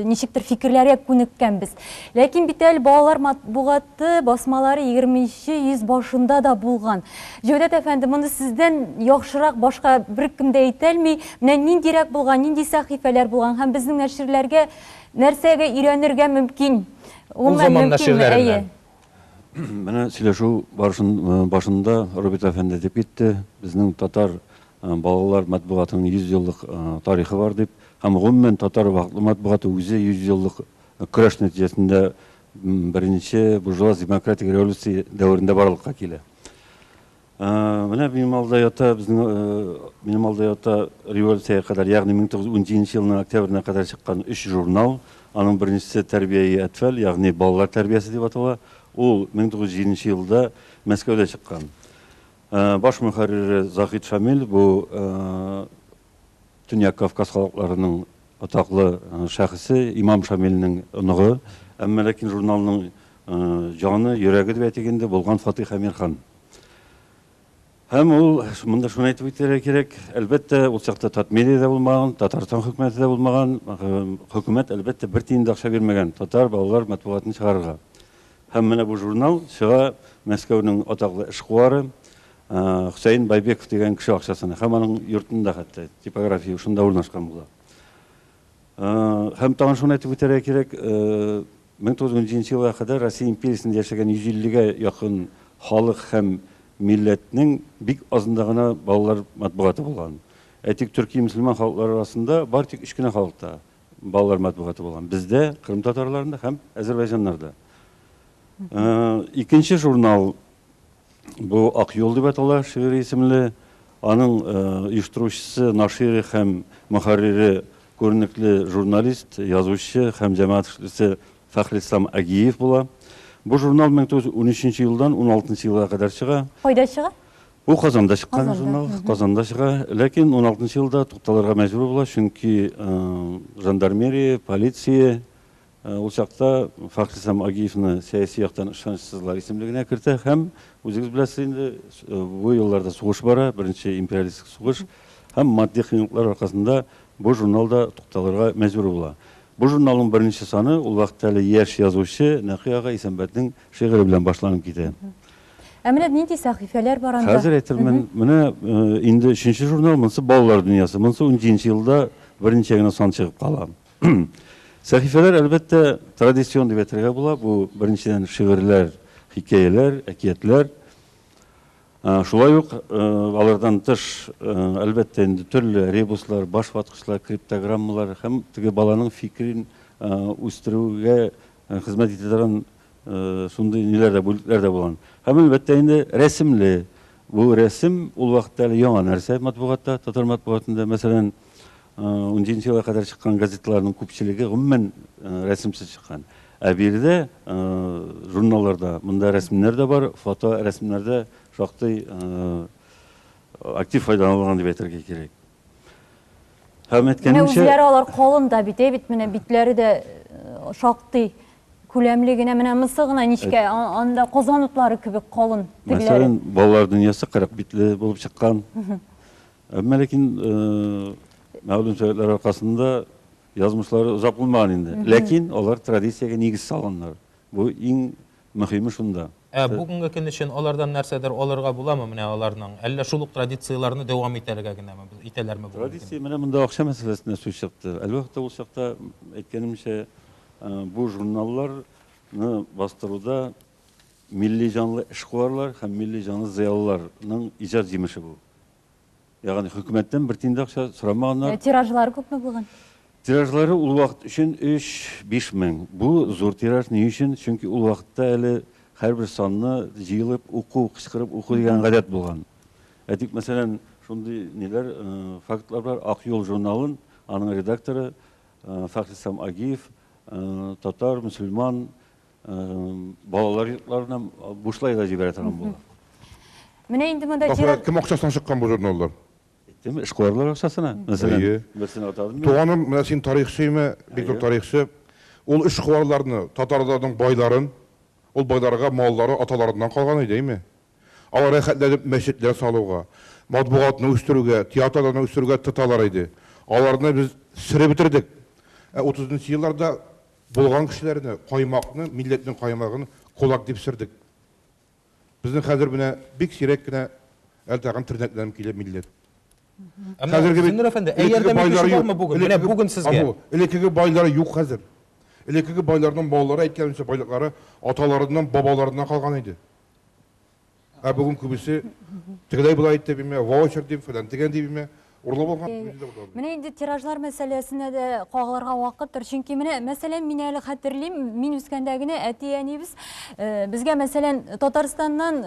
ничектер фикерләргә күнеккәнбез. Ләкин бит әле балалар матбугаты басмалары 20-нче йөз башында да булган. Җәүдәт әфәнде, моны сездән яхшырак башка беркем дә әйтә алмый. Менә ниндирәк булган, нинди сәхифәләр булган һәм безнең нәширләргә нәрсәгә өйрәнергә мөмкин? Ул заман нәширләренә. Менә сөйләшү башында Роберт әфәнде дип китте, безнең татар балалар матбугатының 100 еллык тарихы бар дип, һәм гомумән татар матбугаты үзе 100 еллык көрәш нәтиҗәсендә беренче буржуаз демократик революция дәверендә барлыкка килә. Менә минем алда ята революциягә кадәр, ягъни 1917 елның октябренә кадәр чыккан 3 журнал. Аның беренчесе тәрбияи әтфәл, ягъни балалар тәрбиясе дип атала. Ул 1907 елда Мәскәүдә чыккан. Баш мөхәррире Захид Шамил, бу Төньяк Кавказ халыкларының атаклы шәхесе, Имам Шамилнең оныгы, әмма ләкин журналның җаны, йөрәге дип әйтгәндә булган Фатих Әмирхан. Һәм ул монда шуны әйтеп үтәргә кирәк, әлбәттә ул чакта Татмедиядә булмаган, Татарстан хөкүмәте дә булмаган, хөкүмәт әлбәттә бер тиен дә акча бирмәгән татар балалар матбугатын чыгарырга. Һәм менә бу журнал чыга Мәскәүнең атаклы эшкуары Хусейн Байбеков дигән кеше акчасына, һәм аның йортында хәтта типография шунда урнашкан була. Һәм тагын шуны әйтеп үтәргә кирәк, 1910 елга кадәр Россия империясендә яшәгән 150-гә якын халык һәм милләтнең бик азында гына балалар матбугаты булган. Әйтик, төрки мөселман халыклар арасында бар тик 3 кенә халыкта балалар матбугаты булган. Бездә, Кырым татарларында һәм Азәрбайҗаннарда. Икенче журнал бу Ак юл дип атала, шигъри исемле. Аның оештыручысы, наширы һәм мөхәррире күренекле журналист, язучы һәм җәмәгать эшчесе Фәхрислам Агиев була. Бу журнал 1913 елдан 16 елга кадәр чыга. Кайда чыга? Бу Казанда чыккан журнал, Казанда чыга. Ләкин 16 елда тукталырга мәҗбүр була, чөнки жандармерия, полиция ул чакта Фәхрислам Агиевны сәяси яктан ышанычсызлар исемлегенә кертә һәм үзегез беләсез инде бу елларда сугыш бара, беренче империалистик сугыш һәм матди кыенлыклар аркасында бу журналда тукталырга мәҗбүр була. Бу журналның беренче саны ул вакытта әле яшь язучы Нәқи ага Исәнбәтнең шигыре белән башланып китә. Менә нинди сәхифәләр бар анда? Хәзер әйтермен, менә инде 3нче журнал, монысы балалар дөньясы. Монысы 17 елда беренче генә сан чыгып кала. Сәхифәләр әлбәттә традицион дип әйтергә була. Бу беренчедән шигырьләр, хикәяләр, әкиятләр. Шулай ук алардан тыш әлбәттә инде төрле ребуслар, баш ваткычлар, криптограммалар һәм теге баланың фикрен үстерүгә хезмәт итә торган шундый ниләр дә, бүлекләр дә булган. Һәм әлбәттә инде рәсемле. Бу рәсем ул вакытта әле яңа нәрсә матбугатта, татар матбугатында, мәсәлән, 17 елга кадәр чыккан газетларның күпчелеге гомумән рәсемсез чыккан. Ә биредә журналларда монда рәсемнәр дә бар, фото рәсемнәрдә шактый актив файдаланган дип әйтергә кирәк. Һәм әйткәнемчә, үзләре алар калын да бит, менә битләре дә шактый күләмле генә, менә мысы гына ничкә, анда казанытлары кебек калын тегеләре. Мәсәлән, балалар дөньясы 40 битле булып чыккан. Әмма ләкин мәгълүм сәбәпләр аркасында язмышлары узап булмаган инде. Ләкин алар традициягә нигез салганнар. Бу иң мөһиме шунда. Бүгенге көн өчен алардан нәрсәдер алырга буламы менә аларның? Әллә шул ук традицияларны дәвам итәргә генәме, итәләрме бу? Традиция менә монда акча мәсьәләсенә сүз чыкты. Әлбәттә ул чакта әйткәнемчә бу журналларны бастыруда милли җанлы эшкуарлар һәм милли җанлы зыялыларның иҗат җимеше бу. Ягъни хөкүмәттән бер тиен дә акча сорамаганнар. Тиражлары күпме булган? Тиражлары ул вакыт өчен 3-5 мең. Бу зур тираж ни өчен? Чөнки ул вакытта әле һәрбер санны җыелып уку, кычкырып уку дигән гадәт булган. Әйтик, мәсәлән, шундый ниләр, фактлар бар. Ак юл журналын аның редакторы Фәхрислам Агиев татар, мөселман балалар йортларына бушлай да җибәрә торган була. Менә инде монда тираж Кем акчасына чыккан бу журналлар? Әйттем, эшкуарлар акчасына. Мәсәлән, берсен атадым. Туганым, менә син тарихчымы, бик зур тарихчы. Ул эшкуарларны, татарларның байларын Ул байларга маллары аталарыннан калган иде, әйме? Алар хәтләп мәчетләр салуга, матбугатны үстерүгә, театрны үстерүгә тоталар иде. Аларны без сире битердек. 30-нчы елларда булган кешеләрне, каймакны, милләтнең каймагын кулак дип сирдек. Безнең хәзер менә бик сирәк кенә әлтәгән тирнәкләрем килә милләт. Зиннур әфәнде, әйәрдә микрофон бармы бүген? Менә бүген сезгә. Элекеге байлары юк хәзер. Элекеге байларның балалары әйткәнчә байлыклары аталарыннан, бабаларыннан калган иде. Бүген күбесе тегеләй булай дип биме, ваучер дип, фәлән дигән дип биме, урлап алган. Менә инде тиражлар мәсьәләсенә дә кагылырга вакыттыр. Чөнки менә мәсәлән мин әле хәтерлим, мин үскәндә генә әти-әнибез безгә мәсәлән Татарстаннан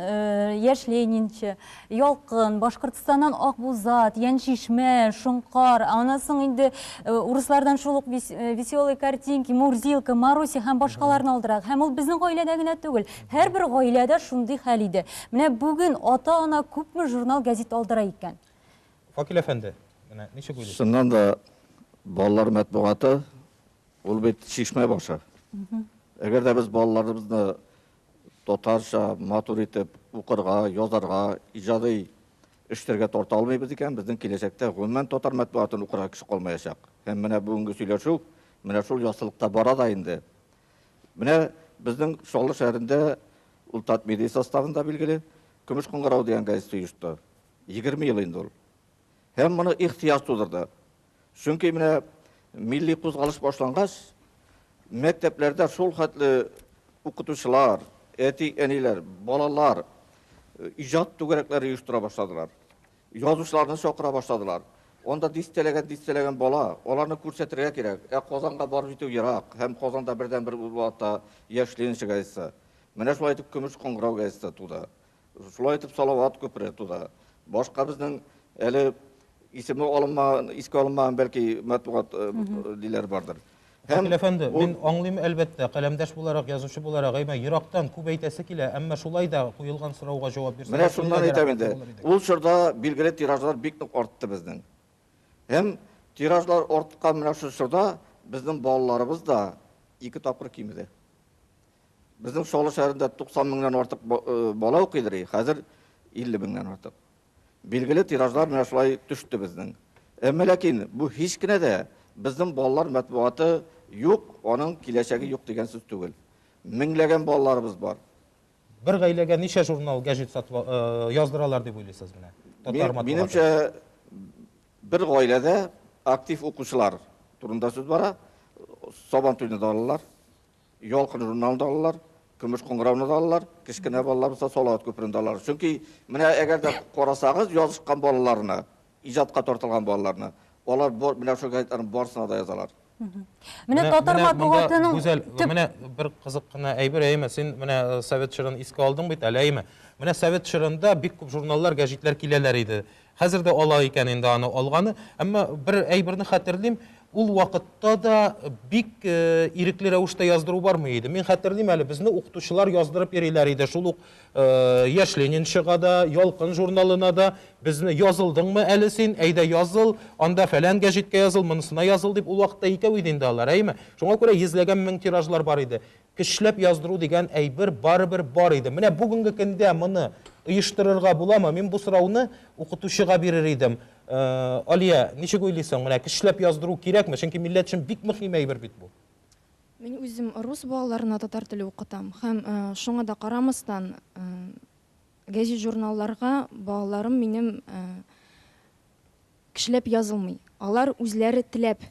яшь Ленинче, Ялкын, Башкортстаннан Акбузат, Яншишмә, Шункар, аннан соң инде урыслардан шул ук веселые картинки, Мурзилка, Маруся һәм башкаларны алдырак. Һәм ул безнең гаиләдә генә түгел, һәрбер гаиләдә шундый хәл иде. Менә бүген ата-ана күпме журнал, гәзит алдыра икән. Факил әфәнде, менә ничек уйлыйсыз? Шуннан да балалар матбугаты ул бит шишмә башы. Әгәр дә без балаларыбызны татарча матур итеп укырга, язарга, иҗади эшләргә тарта алмыйбыз икән, безнең киләчәктә гомумән татар матбугатын укырга кеше калмаячак. Һәм менә бүгенге сөйләшү менә шул ясылыкта бара да инде. Менә безнең Шаллы шәһәрендә ул татмиди составында билгеле Көмеш кыңгырау дигән гәзит оешты. 20 ел инде ул. Һәм моны ихтыяҗ тудырды. Чөнки менә милли кузгалыш башлангач, мәктәпләрдә шул хәтле укытучылар, әти-әниләр, балалар иҗат түгәрәкләре оештыра башладылар. Язучыларны чакыра башладылар. Онда дистәләгән бала, аларны күрсәтергә кирәк. Казанга барып җитү ерак, һәм Казанда бердән-бер вакытта яшьленче гәзите. Менә шулай итеп Көмеш кыңгырау гәзите туды. Шулай итеп Салават күпере туды. Башка безнең әле исеме алынмаган, искә алынмаган бәлки матбугат диләр бардыр. Факил әфәнде, мин аңлыйм әлбәттә, каләмдәш буларак, язучы буларак, әймә ерактан күп әйтәсе килә, әмма шулай да куелган сорауга җавап бирсә. Менә шуннан әйтәм инде. Ул чорда билгеле тиражлар бик нык артты безнең. Һәм тиражлар арткан менә шул чорда безнең балаларыбыз да 2 тапкыр кимеде. Безнең Шаллы шәһәрендә 90 меңнән артык бала укыйдыр, хәзер 50 меңнән артык. Билгеле тиражлар менә шулай төште безнең. Әмма ләкин бу һич кенә дә безнең балалар матбугаты юк, аның киләчәге юк дигән сүз түгел. Меңләгән балаларыбыз бар. Бер гаиләгә ничә журнал, гәзит яздыралар дип уйлыйсыз менә? Татар матбугаты. Минемчә бер гаиләдә актив укучылар турында сүз бара. Сабантуйны да алалар, Ялкын журналын да алалар, Көмеш кыңгырауны да алалар, кечкенә балалар булса Салават күперен дә алалар. Чөнки менә әгәр дә карасагыз язышкан балаларны, иҗатка тартылган балаларны, алар менә шул гәзитләрнең барысына да язалар. Менә татар матбугатының менә бер кызык кына әйбер әйме, син менә Совет чорын искә алдың бит, әле әйме. Менә Совет чорында бик күп журналлар, гәзитләр киләләр иде. Хәзер дә ала икән инде аны алганы, әмма бер әйберне хәтерлим, ул вакытта да бик ирекле рәвештә яздыру бармы иде. Мин хәтерлим әле, безне укытучылар яздырып йөриләр иде. Шул ук Яшь Ленинчыга да, Ялкын журналына да безне язылдыңмы әле син, әйдә языл, анда фәлән гәзиткә языл, монысына языл дип ул вакытта икәү иде инде алар, әйме. Шуңа күрә йөзләгән мең тиражлар бар иде. Кишләп яздыру дигән әйбер барыбер бар иде. Менә бүгенге көндә моны оештырырга буламы? Мин бу сорауны укытучыга бирер идем. Алия, ничек уйлыйсың, менә кишләп яздыру кирәкме? Чөнки милләт өчен бик мөһим әйбер бит бу. Мин үзем рус балаларына татар теле укытам. Һәм шуңа да карамастан гәзит журналларга балаларым минем кишләп язылмый. Алар үзләре теләп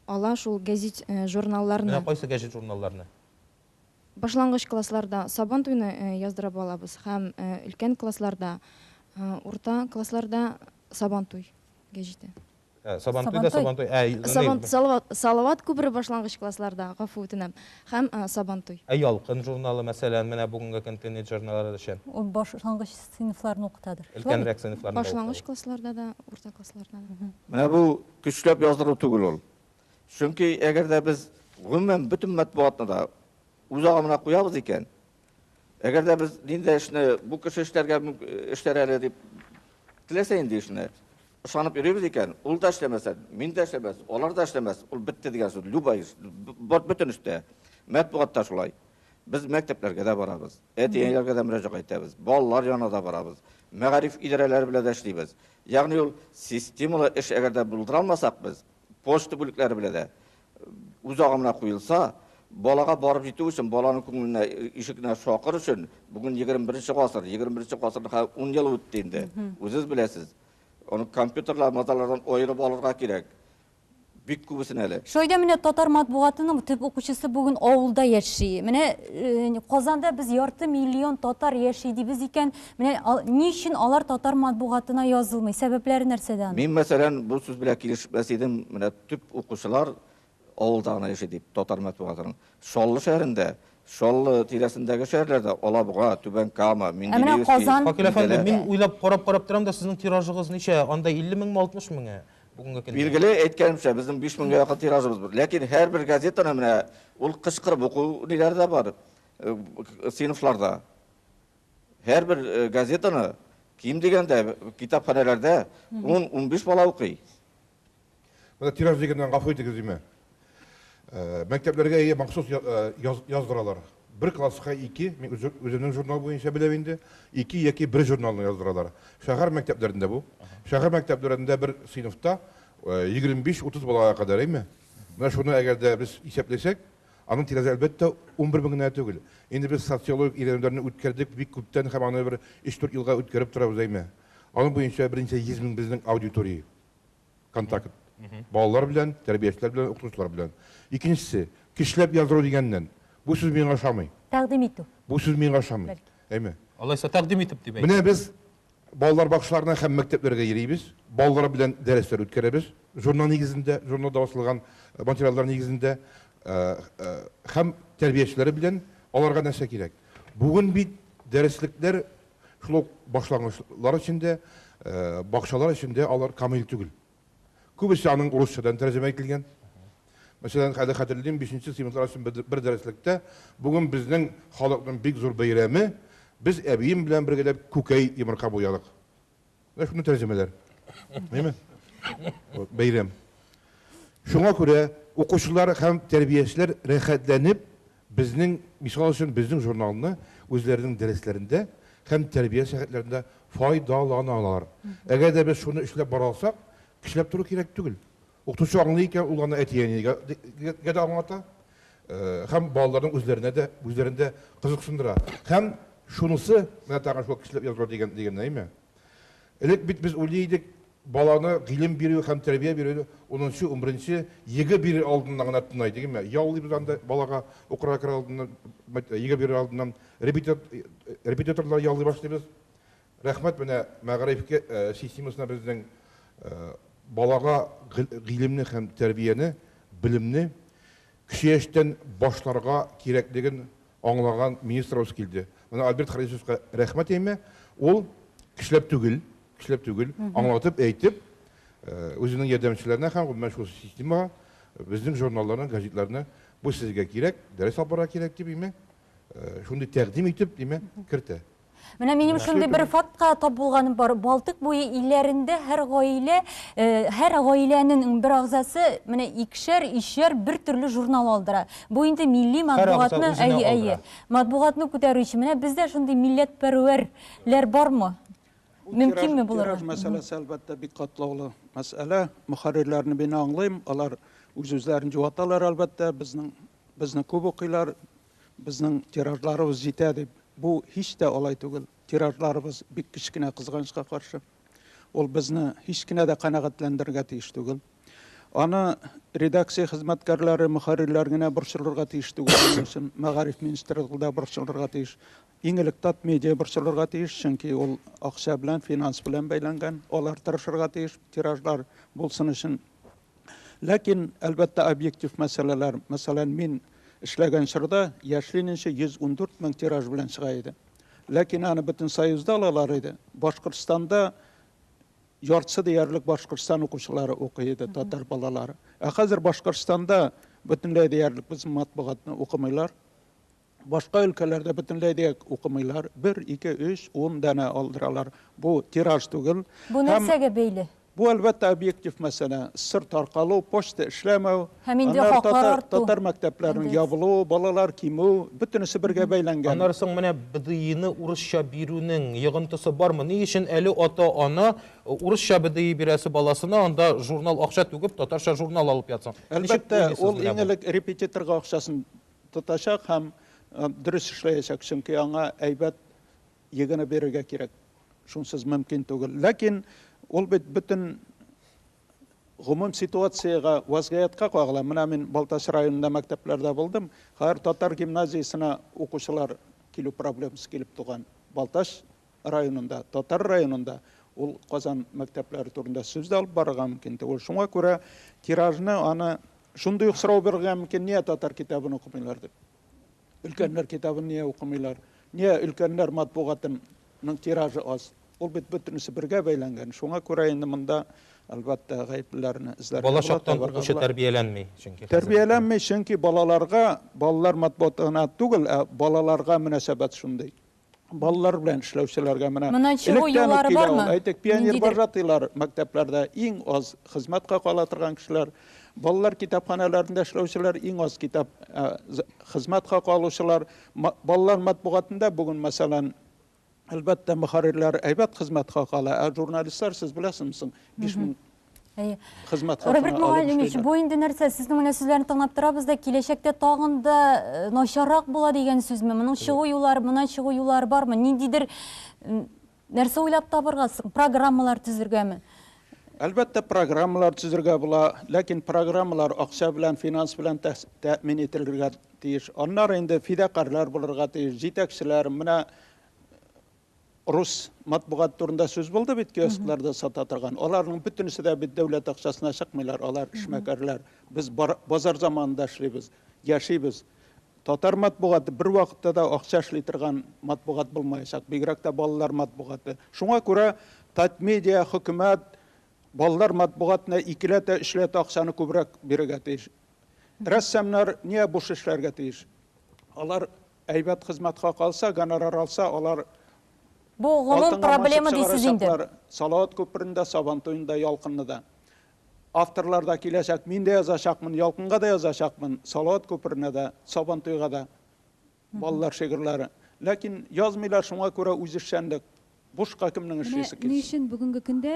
ала шул гәзит журналларны. Менә кайсы гәзит журналларны? Башлангыч классларда Сабантуйны яздырып алабыз һәм өлкән классларда, урта классларда Сабантуй гәзите. Сабантуй да Сабантуй. Салават күбере башлангыч классларда, гафу үтенәм, һәм Сабантуй. Ялкын журналы мәсәлән, менә бүгенге контент журналлары өчен. Ул башлангыч сыйныфларны укытадыр. Өлкәнрәк сыйныфларны. Башлангыч классларда да, урта классларда да. Менә бу көчләп яздыру түгел ул. Чөнки әгәр дә без гомумән бөтен матбугатны да үз агымына куябыз икән, әгәр дә без нинди эшне бу кеше эшләр әле дип теләсә инде эшне ышанып йөрибез икән, ул да эшләмәсә, мин дә эшләмәс, алар да эшләмәс, ул бетте дигән сүз, любой эш, бөтен эштә, матбугатта шулай. Biz mekteplерге de barabız, etiyenlerge de müracaat etebіз, ballar yanına da barabız, мәгариф идаралары белән дә эшлибез. Ягъни ул системалы эш әгәр дә булдыра алмасак biz, почта бүлекләре белән дә үз агымына куелса, балага барып җитү өчен, баланың күңеленә, ишегенә шакыр өчен, бүген 21 гасыр, 21 гасырда 10 ел үтте инде. Үзегез беләсез. Аны компьютерлар, мазалардан аерып алырга кирәк. Бик күбесен әле. Шойда менә татар матбугатының төп укучысы бүген авылда яши. Менә Казанда без ярты миллион татар яши дибез икән. Менә ни өчен алар татар матбугатына язылмый? Сәбәпләре нәрсәдә? Мин мәсәлән бу сүз белән килешмәс идем. Менә төп укучылар авылда гына яши дип татар матбугатының. Шоллы шәһәрендә, Шоллы тирәсендәге шәһәрләрдә Алабуга, Түбән Кама, Менделеевский. Факил әфәнде, мин уйлап карап торам да сезнең тиражыгыз ничә? Анда 50 мең, 60 мең. Билгеле әйткәнемчә, безнең 5 меңгә якын тиражыбыз бар. Ләкин һәрбер газетаны менә ул кычкырып уку ниләре дә бар. Сыйныфларда. Һәрбер газетаны ким дигәндә китапханәләрдә 10-15 бала укый. Менә тираж дигәндән гафу итегез диме. Мәктәпләргә махсус яздыралар. Бер класска 2, мин үземнең журнал буенча беләм инде, 2 яки 1 журналны яздыралар. Шәһәр мәктәпләрендә бу. Шәһәр мәктәпләрендә бер сыйныфта 25-30 балага кадәр әйме. Менә шуны әгәр дә без исәпләсәк, аның тирәзе әлбәттә 11 меңгә түгел. Инде без социологик иреннәрне үткәрдек, бик күптән һәм аны бер 3-4 елга үткәреп торабыз әйме. Аның буенча беренче 100 мең безнең аудитория контакт. Балалар белән, тәрбиячеләр белән, укытучылар белән. Икенчесе, кишләп яздыру дигәннән. Бу сүз миңа ошамый. Тәкъдим итү. Бу сүз миңа ошамый. Әйме. Алайса тәкъдим итеп дип әйт. Менә без балалар бакчаларына һәм мәктәпләргә йөрибез. Балалар белән дәресләр үткәрәбез. Журнал нигезендә, журналда басылган материаллар нигезендә һәм тәрбиячеләре белән аларга нәрсә кирәк. Бүген бит дәреслекләр шул башлангычлар өчендә, бакчалар өчендә алар камил түгел. Күбесе аның урысчадан тәрҗемә ителгән. Мәсәлән, хәдә хәтерлим 5нче сыйныфлар өчен бер дәреслектә бүген безнең халыкның бик зур бәйрәме, biz әбием белән бергә күкәй йомырка буядык. Менә шуны тәрҗемәләр. Әйме? Бәйрәм. Шуңа күрә укучылар һәм тәрбиячеләр рәхәтләнеп безнең, мисал өчен безнең журналны үзләренең дәресләрендә һәм тәрбия сәгатьләрендә файдаланалар. Әгәр дә без шуны эшләп бара алсак, кишләп тору кирәк түгел. Укытучы аңлый икән, ул аны әтиянигә дә аңлата. Һәм балаларның үзләрендә кызыксындыра. Һәм шунысы, менә тагын шул кишләп язылыр дигән әйме. Элек бит без уйлыйдык, баланы гыйлем бирү һәм тәрбия бирү 10нчы, 11нче еге бирү алдыннан гына тынай дигәнме? Яулыйбыз анда балага укырга кирә алдыннан, еге бирү алдыннан репетиторлар яулый башлыйбыз. Рәхмәт, менә мәгариф системасына безнең балага гыйлемне һәм тәрбияне, билимне кече яшьтән башларга кирәклеген аңлаган министрыбыз килде. Менә Альберт Харисовка рәхмәт әйме. Ул кишләп түгел, аңлатып әйтеп, үзенең ярдәмчеләренә һәм менә шул системага, безнең журналларны, газетларны бу сезгә кирәк, дәрес алып барырга кирәк дип әйме. Шундый тәкъдим итеп, әйме, кертә. Менә минем шундый бер фактка тап булганым бар. Балтык буе илләрендә һәр гаиләнең бер агзасы менә икешәр бер төрле журнал алдыра. Бу инде милли матбугатны, матбугатны күтәрү өчен. Менә бездә шундый милләтпәрвәрләр бармы? Мөмкинме булыр? Тираж мәсьәләсе әлбәттә бик катлаулы мәсьәлә. Мөхәррирләрне мин аңлыйм. Алар үз-үзләрен җавапталар әлбәттә. Безнең күп укыйлар, безнең тиражларыбыз җитә дип. Бу һич тә алай түгел. Тиражларыбыз бик кечкенә, кызганычка каршы. Ул безне һич кенә дә канәгатьләндерергә тиеш түгел. Аны редакция хезмәткәрләре, мөхәррирләр генә борчылырга тиеш түгел. Өчен мәгариф министрлыгында борчылырга тиеш. Иң элек тат медиа борчылырга тиеш, чөнки ул акча белән, финанс белән бәйләнгән. Алар тырышырга тиеш тиражлар булсын өчен. Ләкин әлбәттә объектив мәсьәләләр, мәсәлән, мин эшләгән чорда яшьлинче 114 мең тираж белән чыга иде. Ләкин аны бөтен союзда алалар иде. Башкортстанда яртысы диярлек Башкортстан укучылары укый иде, татар балалары. Хәзер Башкортстанда бөтенләй диярлек безнең матбугатны укымыйлар. Башка өлкәләрдә бөтенләй дә укымыйлар. 1, 2, 3, 10 дана алдыралар. Бу тираж түгел. Бу нәрсәгә бәйле? Бу әлбәттә объектив мәсьәлә. Сыр таркалу, почта эшләмәү, Һәм инде хаклар арту. татар мәктәпләренең ябылуы, балалар кимү, бөтенесе бергә бәйләнгән. Аннары соң менә БДИны урысча бирүнең йогынтысы бармы? Ни өчен әле ата-ана урысча БДИ бирәсе баласына, анда журнал акча түгеп, татарча журнал алып ятсың? Әлбәттә, ул иң элек репетиторга акчасын тотачак һәм дөрес эшләячәк, чөнки аңа әйбәт егене бирергә кирәк. Шунсыз мөмкин түгел. Ләкин ул бит бөтен гомум ситуациягә, вазгыятка кагыла. Менә мин Балташ районында мәктәпләрдә булдым. Хәзер татар гимназиясына укучылар килү проблемасы килеп туган. Балташ районында, татар районында ул Казан мәктәпләре турында сүз дә алып барырга мөмкин түгел. Шуңа күрә тиражны аны шундый ук сорау бирергә мөмкин, нигә татар китабын укымыйлар дип. Өлкәннәр китабын нигә укымыйлар? Нигә өлкәннәр матбугатының тиражы аз? Ул бит бөтенесе бергә бәйләнгән. Шуңа күрә инде монда әлбәттә гаеплеләрне эзләргә. Балачактан укучы тәрбияләнмәй, чөнки. Тәрбияләнмәй, чөнки балалар матбугатына түгел, балаларга мөнәсәбәт шундый. Балалар белән эшләүчеләргә менә. Моннан чыгу юллары бармы? Әйтик, пионер вожатыйлар мәктәпләрдә иң аз хезмәткә кала торган кешеләр. Балалар китапханәләрендә эшләүчеләр иң аз китап хезмәткә калучылар. Балалар матбугатында бүген мәсәлән әлбәттә мөхәррирләр әйбәт хезмәткә кала, журналистлар сез беләсезме, 5000 хезмәт хакына. Роберт Мугалимович, бу инде нәрсә? Сезнең менә сүзләрне тыңлап торабыз да, киләчәктә тагын да начаррак була дигән сүзме? Моның чыгу юллары, моннан чыгу юллары бармы? Ниндидер нәрсә уйлап табыргасың? Программалар төзергәме? Әлбәттә программалар төзергә була, ләкин программалар акча белән, финанс белән тәэмин ителергә тиеш. Аннары инде фидакарлар булырга тиеш, җитәкчеләр, менә рус матбугат турында сүз булды бит, киоскларда сата торган. Аларның бөтенесе дә бит дәүләт акчасына чыкмыйлар, алар эшмәкәрләр. Без базар заманында эшлибез, яшибез. Татар матбугаты бер вакытта да акча эшли торган матбугат булмаячак, бигрәк тә балалар матбугаты. Шуңа күрә Татмедиа хөкүмәт балалар матбугатына икеләтә, эшләтә акчаны күбрәк бирергә тиеш. Рәссамнар нигә буш эшләргә тиеш? Алар әйбәт хезмәткә калса, гонорар алса, алар бу гомум проблема дисез инде. Салават күперендә, Сабантуенда, Ялкынныда. Авторлар да киләчәк, мин дә язачакмын, Ялкынга да язачакмын, Салават күперенә дә, Сабантуйга да балалар шигырьләре. Ләкин язмыйлар, шуңа күрә үзешчәнлек. Бушка кемнең эшлисе килсен. Ни өчен бүгенге көндә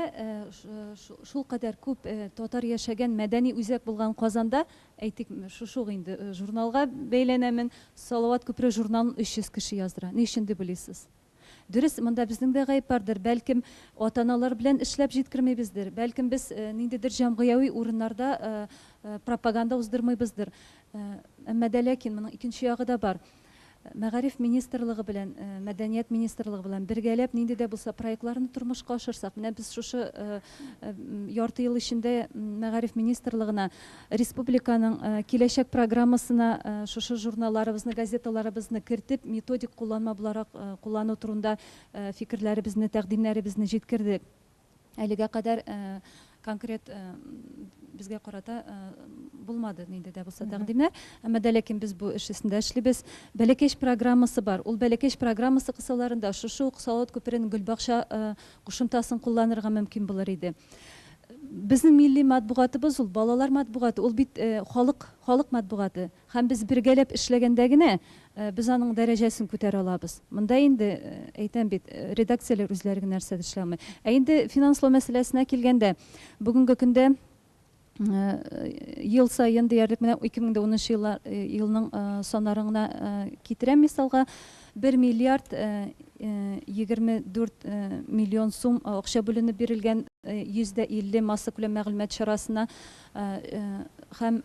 шул кадәр күп татар яшәгән, мәдәни үзәк булган Казанда, әйтик, шушы инде журналга бәйләнәмен, Салават күпере журналын 300 кеше яздыра. Ни өчен дип уйлыйсыз? Дөрес, монда безнең дә гаеп бардыр. Бәлкем ата-аналар белән эшләп җиткермәйбездер. Бәлкем без ниндидер җәмгыяви урыннарда пропаганда уздырмыйбыздыр. Әмма дә ләкин моның икенче ягы да бар. Мәгариф министрлыгы белән, мәдәният министрлыгы белән бергәләп нинди дә булса проектларны тормышка ашырсак, менә без шушы ярты ел эчендә Мәгариф министрлыгына, республиканың киләчәк программасына шушы журналларыбызны, газеталарыбызны кертеп, методик кулланма буларак куллану турында фикерләребезне, тәкъдимнәребезне җиткердек. Әлегә кадәр конкрет безгә карата булмады нинди дә булса тәкъдимнәр, әмма дә ләкин без бу эш өстендә эшлибез. Бәләкәч программасы бар. Ул бәләкәч программасы кысаларында шушы ук Салават күперенең Гөлбакча кушымтасын кулланырга мөмкин булыр иде. Безнең милли матбугатыбыз ул балалар матбугаты, ул бит халык матбугаты. Һәм без бергәләп эшләгәндә генә без аның дәрәҗәсен күтәрә алабыз. Монда инде әйтәм бит, редакцияләр үзләре нәрсә эшләмәй. Инде финанслау мәсьәләсенә килгәндә, бүгенге көндә ел сайын диярлек менә 2010 елның санарына китерәм мисалга 1 миллиард 24 миллион сум акча бүленеп бирелгән 150 масса күләм мәгълүмат чарасына һәм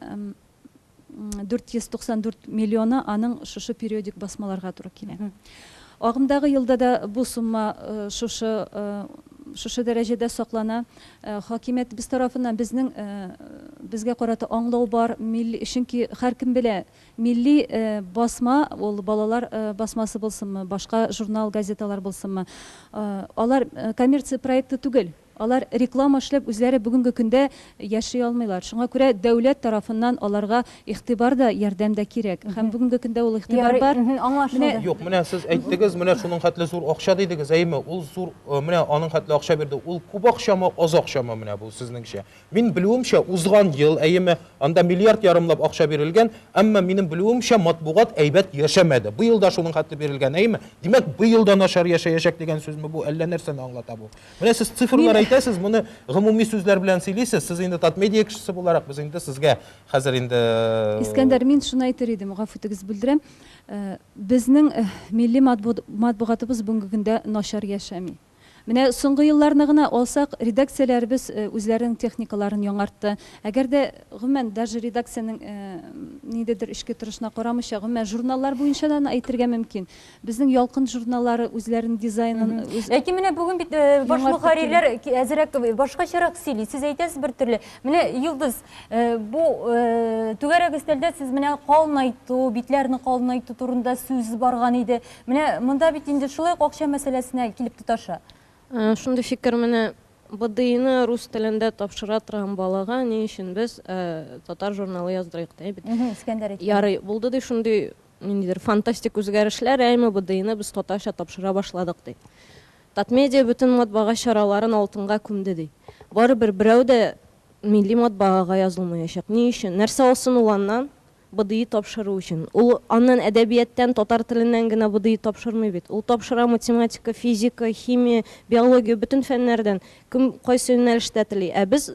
494 миллионы аның шушы периодик басмаларга туры килә. Агымдагы елда да бу сумма шушы дәрәҗәдә саклана. Хакимият без тарафыннан безгә карата аңлау бар, чөнки һәркем белә, милли басма, ул балалар басмасы булсынмы, башка журнал, газеталар булсынмы, алар коммерция проекты түгел. алар реклама эшләп үзләре бүгенге көндә яши алмыйлар. Шуңа күрә дәүләт тарафыннан аларга игътибар да, ярдәм дә кирәк. Һәм бүгенге көндә ул игътибар бар. Юк, менә сез әйттегез, менә шуның хәтле зур акча дидегез, әйме? Ул зур, менә аның хәтле акча бирде. Ул күп акчамы, аз акчамы менә бу сезнеңчә? Мин белүемчә, узган ел, әйме, анда миллиард ярымлап акча бирелгән, әмма минем белүемчә матбугат әйбәт яшәмәде. Бу елда шуның хәтле бирелгән, әйме? Димәк, бу елда начар яшәячәк дигән сүзме бу? Әллә нәрсәне аңлата бу? Менә сез цифрлар әйтәсез, моны гомуми сүзләр белән сөйлисез. Сез инде Татмедиа кешесе буларак, без инде сезгә хәзер инде Искәндәр, мин шуны әйтер идем, гафу итегез, белдерәм. Безнең милли матбугатыбыз бүгенге көндә начар яшәми. Менә соңгы елларны гына алсак, редакцияләребез үзләренең техникаларын яңартты. Әгәр дә гомумән даже редакциянең ниндидер эшкә тырышына карамыйча, гомумән журналлар буенча да әйтергә мөмкин. Безнең ялкын журналлары үзләренең дизайнын Ләкин менә бүгін бит баш мөхәррирләр әзрәк башкачарак сөйли. Сез әйтәсез бер төрле. Менә Йылдыз, бу түгәрәк өстәлдә сез менә калынайту, битләрне калынайту турында сүз барган иде. Менә монда бит инде шулай акча мәсьәләсенә килеп тоташа. Шундай фикер менә БДИны рус телендә тапшыра торган балага ни өчен без татар журналы яздырыйк та бит. Искәндәр әйтә. Ярый, булды ди шундый ниндидер фантастик үзгәрешләр, әйме БДИны без татарча тапшыра башладык ди. Татмедиа бүтән матбага чараларын алтынга күмде ди. Барыбер берәү дә милли матбагага язылмаячак. Ни өчен? Нәрсә алсын ул аннан? БДИ тапшыру өчен. Ул аннан әдәбияттан, татар теленнән генә БДИ тапшырмый бит. Ул тапшыра математика, физика, химия, биология, бүтән фәннәрдән. Кем кайсы юнәлештә тели. Ә без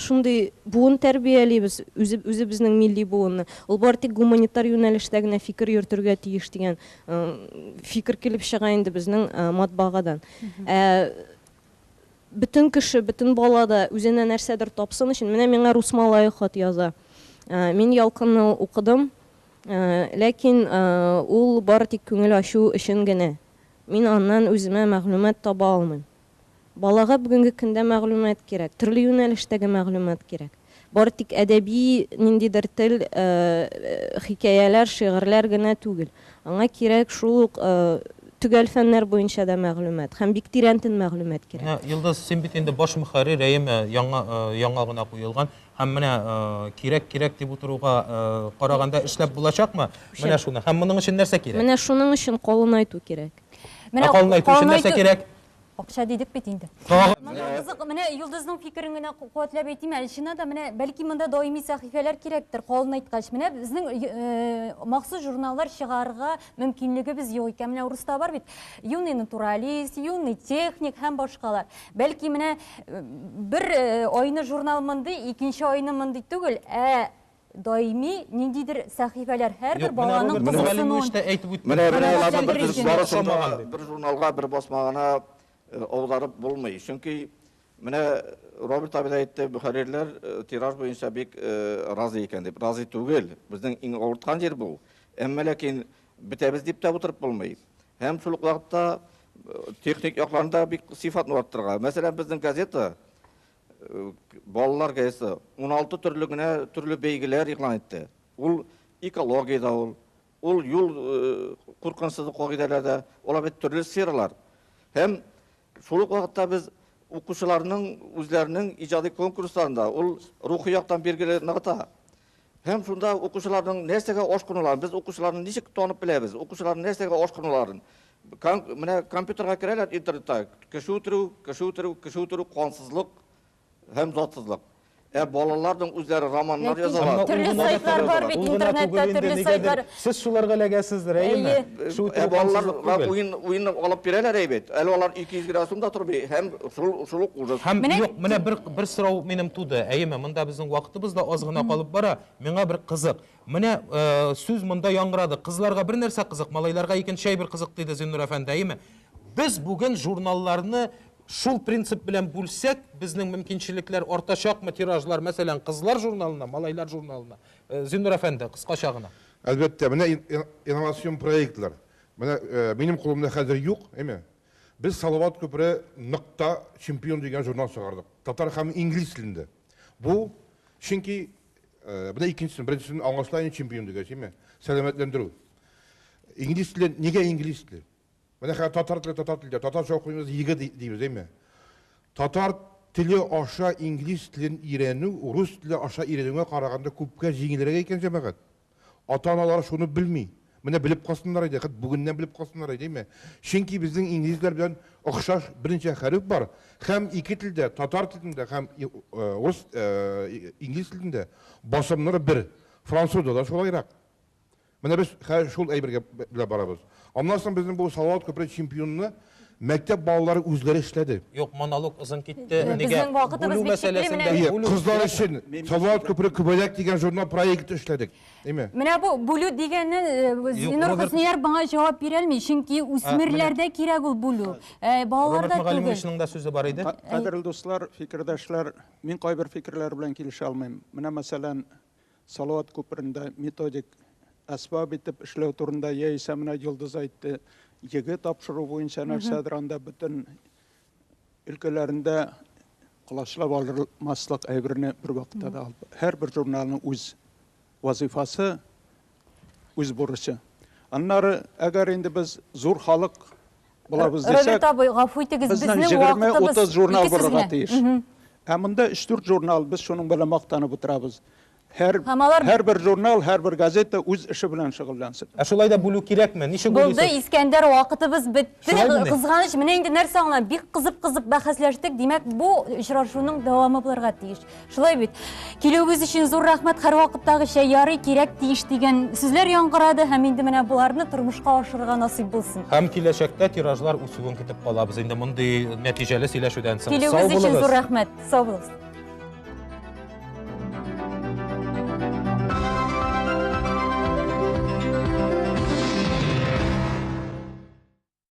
шундый буын тәрбиялибез, үзебезнең милли буынны. Ул бар тик гуманитар юнәлештә генә фикер йөртергә тиеш дигән фикер килеп чыга инде безнең матбагадан. Бүтән кеше, бүтән бала да үзенә нәрсәдер тапсын өчен, менә миңа рус малае хат яза. Мин ялкынны укыдым, ләкин ул бар тик күңел ачу өчен генә. Мин аннан үземә мәгълүмат таба алмыйм. Балага бүгенге көндә мәгълүмат кирәк, төрле юнәлештәге мәгълүмат кирәк. Бар тик әдәби ниндидер тел, хикәяләр, шигырьләр генә түгел. Аңа кирәк шул төгәл фәннәр буенча да мәгълүмат, һәм бик тирәнтен мәгълүмат кирәк. Йылдыз, син бит инде баш мөхәррир, әйме, яңа гына куелган. Һәм менә кирәк дип утыруга караганда эшләп булачакмы? Менә шуны. Һәм моның өчен нәрсә кирәк? Менә шуның өчен калынайту кирәк. Калынайту өчен нәрсә кирәк? Акча дидек бит инде. Менә Йылдызның фикерен генә куәтләп әйтим әле. Чыннан да менә бәлки монда даими сәхифәләр кирәктер, калынайткач. Менә безнең махсус журналлар чыгарга мөмкинлегебез юк икән. Менә урыста бар бит. Юный натуралист, юный техник һәм башкалар. Бәлки менә бер айны журнал мондый, икенче айны мондый түгел, даими ниндидер сәхифәләр һәрбер баланың кызыксынуын. Менә бер журналга бер басмагына аударып булмый. Чөнки менә Роберт абый да әйтте, мөхәррирләр тираж буенча бик разый икән дип. Разый түгел. Безнең иң авырткан җир бу. Әмма ләкин бетәбез дип тә утырып булмый. Һәм шул вакытта техник якларында бик сыйфатны арттырырга. Мәсәлән, безнең газета балалар газетасы 16 төрле генә төрле бәйгеләр игълан итте. Ул экологиядә ул юл куркынычсыз кагыйдәләрдә, ул бит төрле сфералар. Һәм шул вакытта без укучыларның үзләренең иҗади конкурсларында ул рухи яктан бергеле ныгыта. Һәм шунда укучыларның нәрсәгә ашкынуларын, без укучыларны ничек танып беләбез? Укучыларның нәрсәгә ашкынуларын. Менә компьютерга керәләр интернетта, кеше үтерү, кансызлык һәм затсызлык. Балаларның үзләре романнар язалар. Төрле сайтлар бар бит интернетта, төрле сайтлар. Сез шуларга эләгәсездер, әйме? Балалар уен алып бирәләр әйбәт. Әле алар 200 градусында тора һәм шул ужас. Һәм юк, менә бер сорау минем туды. Әйме, монда безнең вакытыбыз да аз гына калып бара. Миңа бер кызык. Менә сүз монда яңгырады. Кызларга бер нәрсә кызык, малайларга икенче бер кызык диде Зиннур әфәнде, әйме? Без бүген журналларны шул принцип белән бүлсәк, безнең мөмкинчелекләр артачакмы тиражлар, мәсәлән, кызлар журналына, малайлар журналына. Зиннур әфәнде, кыскача гына. Әлбәттә, менә инновацион проектлар. Менә минем кулымда хәзер юк, әйме? Без Салават күпре ныкта чемпион дигән журнал чыгардык. Татар һәм инглиз телендә. Бу чөнки менә икенчесен, беренчесен аңлашлайын чемпион дигән, әйме? Сәламәтләндерү. Инглиз теле, нигә инглиз теле? Менә татар теле, татарча укыймыз, егет дибез, әйме? татар тілі аша инглиз тілін үйрену, рус тілі аша үйренуге қарағанда көпке жеңілірек екен жамағат. Ата-аналар шуны білмей. Менә біліп қалсындар еді, бүгіннен біліп қалсындар еді ме? Чөнки біздің инглизлер белән ұқсаш бірінші хәреф бар. Һәм ике тілдә, татар тілінде һәм рус инглиз тілінде басымнары бір. Французда да шулайрак. Менә без шул әйбергә белә барабыз. Аннан соң безнең бу Салават Көпре чемпионны мәктәп балалары үзләре эшләде. Юк, монолог озын китте. Безнең вакытыбыз бик чикле. Кызлар өчен Салават Көпре Күбәләк дигән журнал проекты эшләдек. Әйме? Менә бу бүлү дигәнне Зинур Хөснияр баңа җавап бирә алмый, чөнки үсмерләрдә кирәк ул бүлү. Балаларда түгел. Мөгаллимовичның да сүзе бар иде. Кадерле дуслар, фикердәшләр, мин кайбер фикерләр белән килешә алмыйм. Менә мәсәлән, Салават Көпрендә методик асбаб итеп эшләү турында яисә менә Йолдыз әйтте, егет тапшыру буенча нәрсәдер анда бөтен өлкәләрендә кылачлап алырмаслык әйберне бер вакытта да алып. Һәрбер журналның үз вазифасы, үз бурычы. Аннары әгәр инде без зур халык булабыз дисәк, гафу итегез, безнең 20-30 журнал булырга тиеш. Ә монда 3-4 журнал, без шуның белән мактанып утырабыз. Һәрбер журнал, һәрбер газета үз эше белән шөгыльләнсен. Ә шулай да бүлү кирәкме? Ничек бүлүсез? Булды, Искәндәр, вакытыбыз бетте. Кызганыч, менә инде нәрсә аңлам, бик кызып бәхәсләштек. Димәк, бу очрашуның дәвамы булырга тиеш. Шулай бит. Килүегез өчен зур рәхмәт, һәр вакыттагыча ярый, кирәк, тиеш дигән сүзләр яңгырады һәм инде менә буларны тормышка ашырырга насыйп булсын. Һәм киләчәктә тиражлар үсүен көтеп калабыз. Инде мондый нәтиҗәле сөйләшүдән соң. Килүегез өчен зур рәхмәт. Сау булыгыз.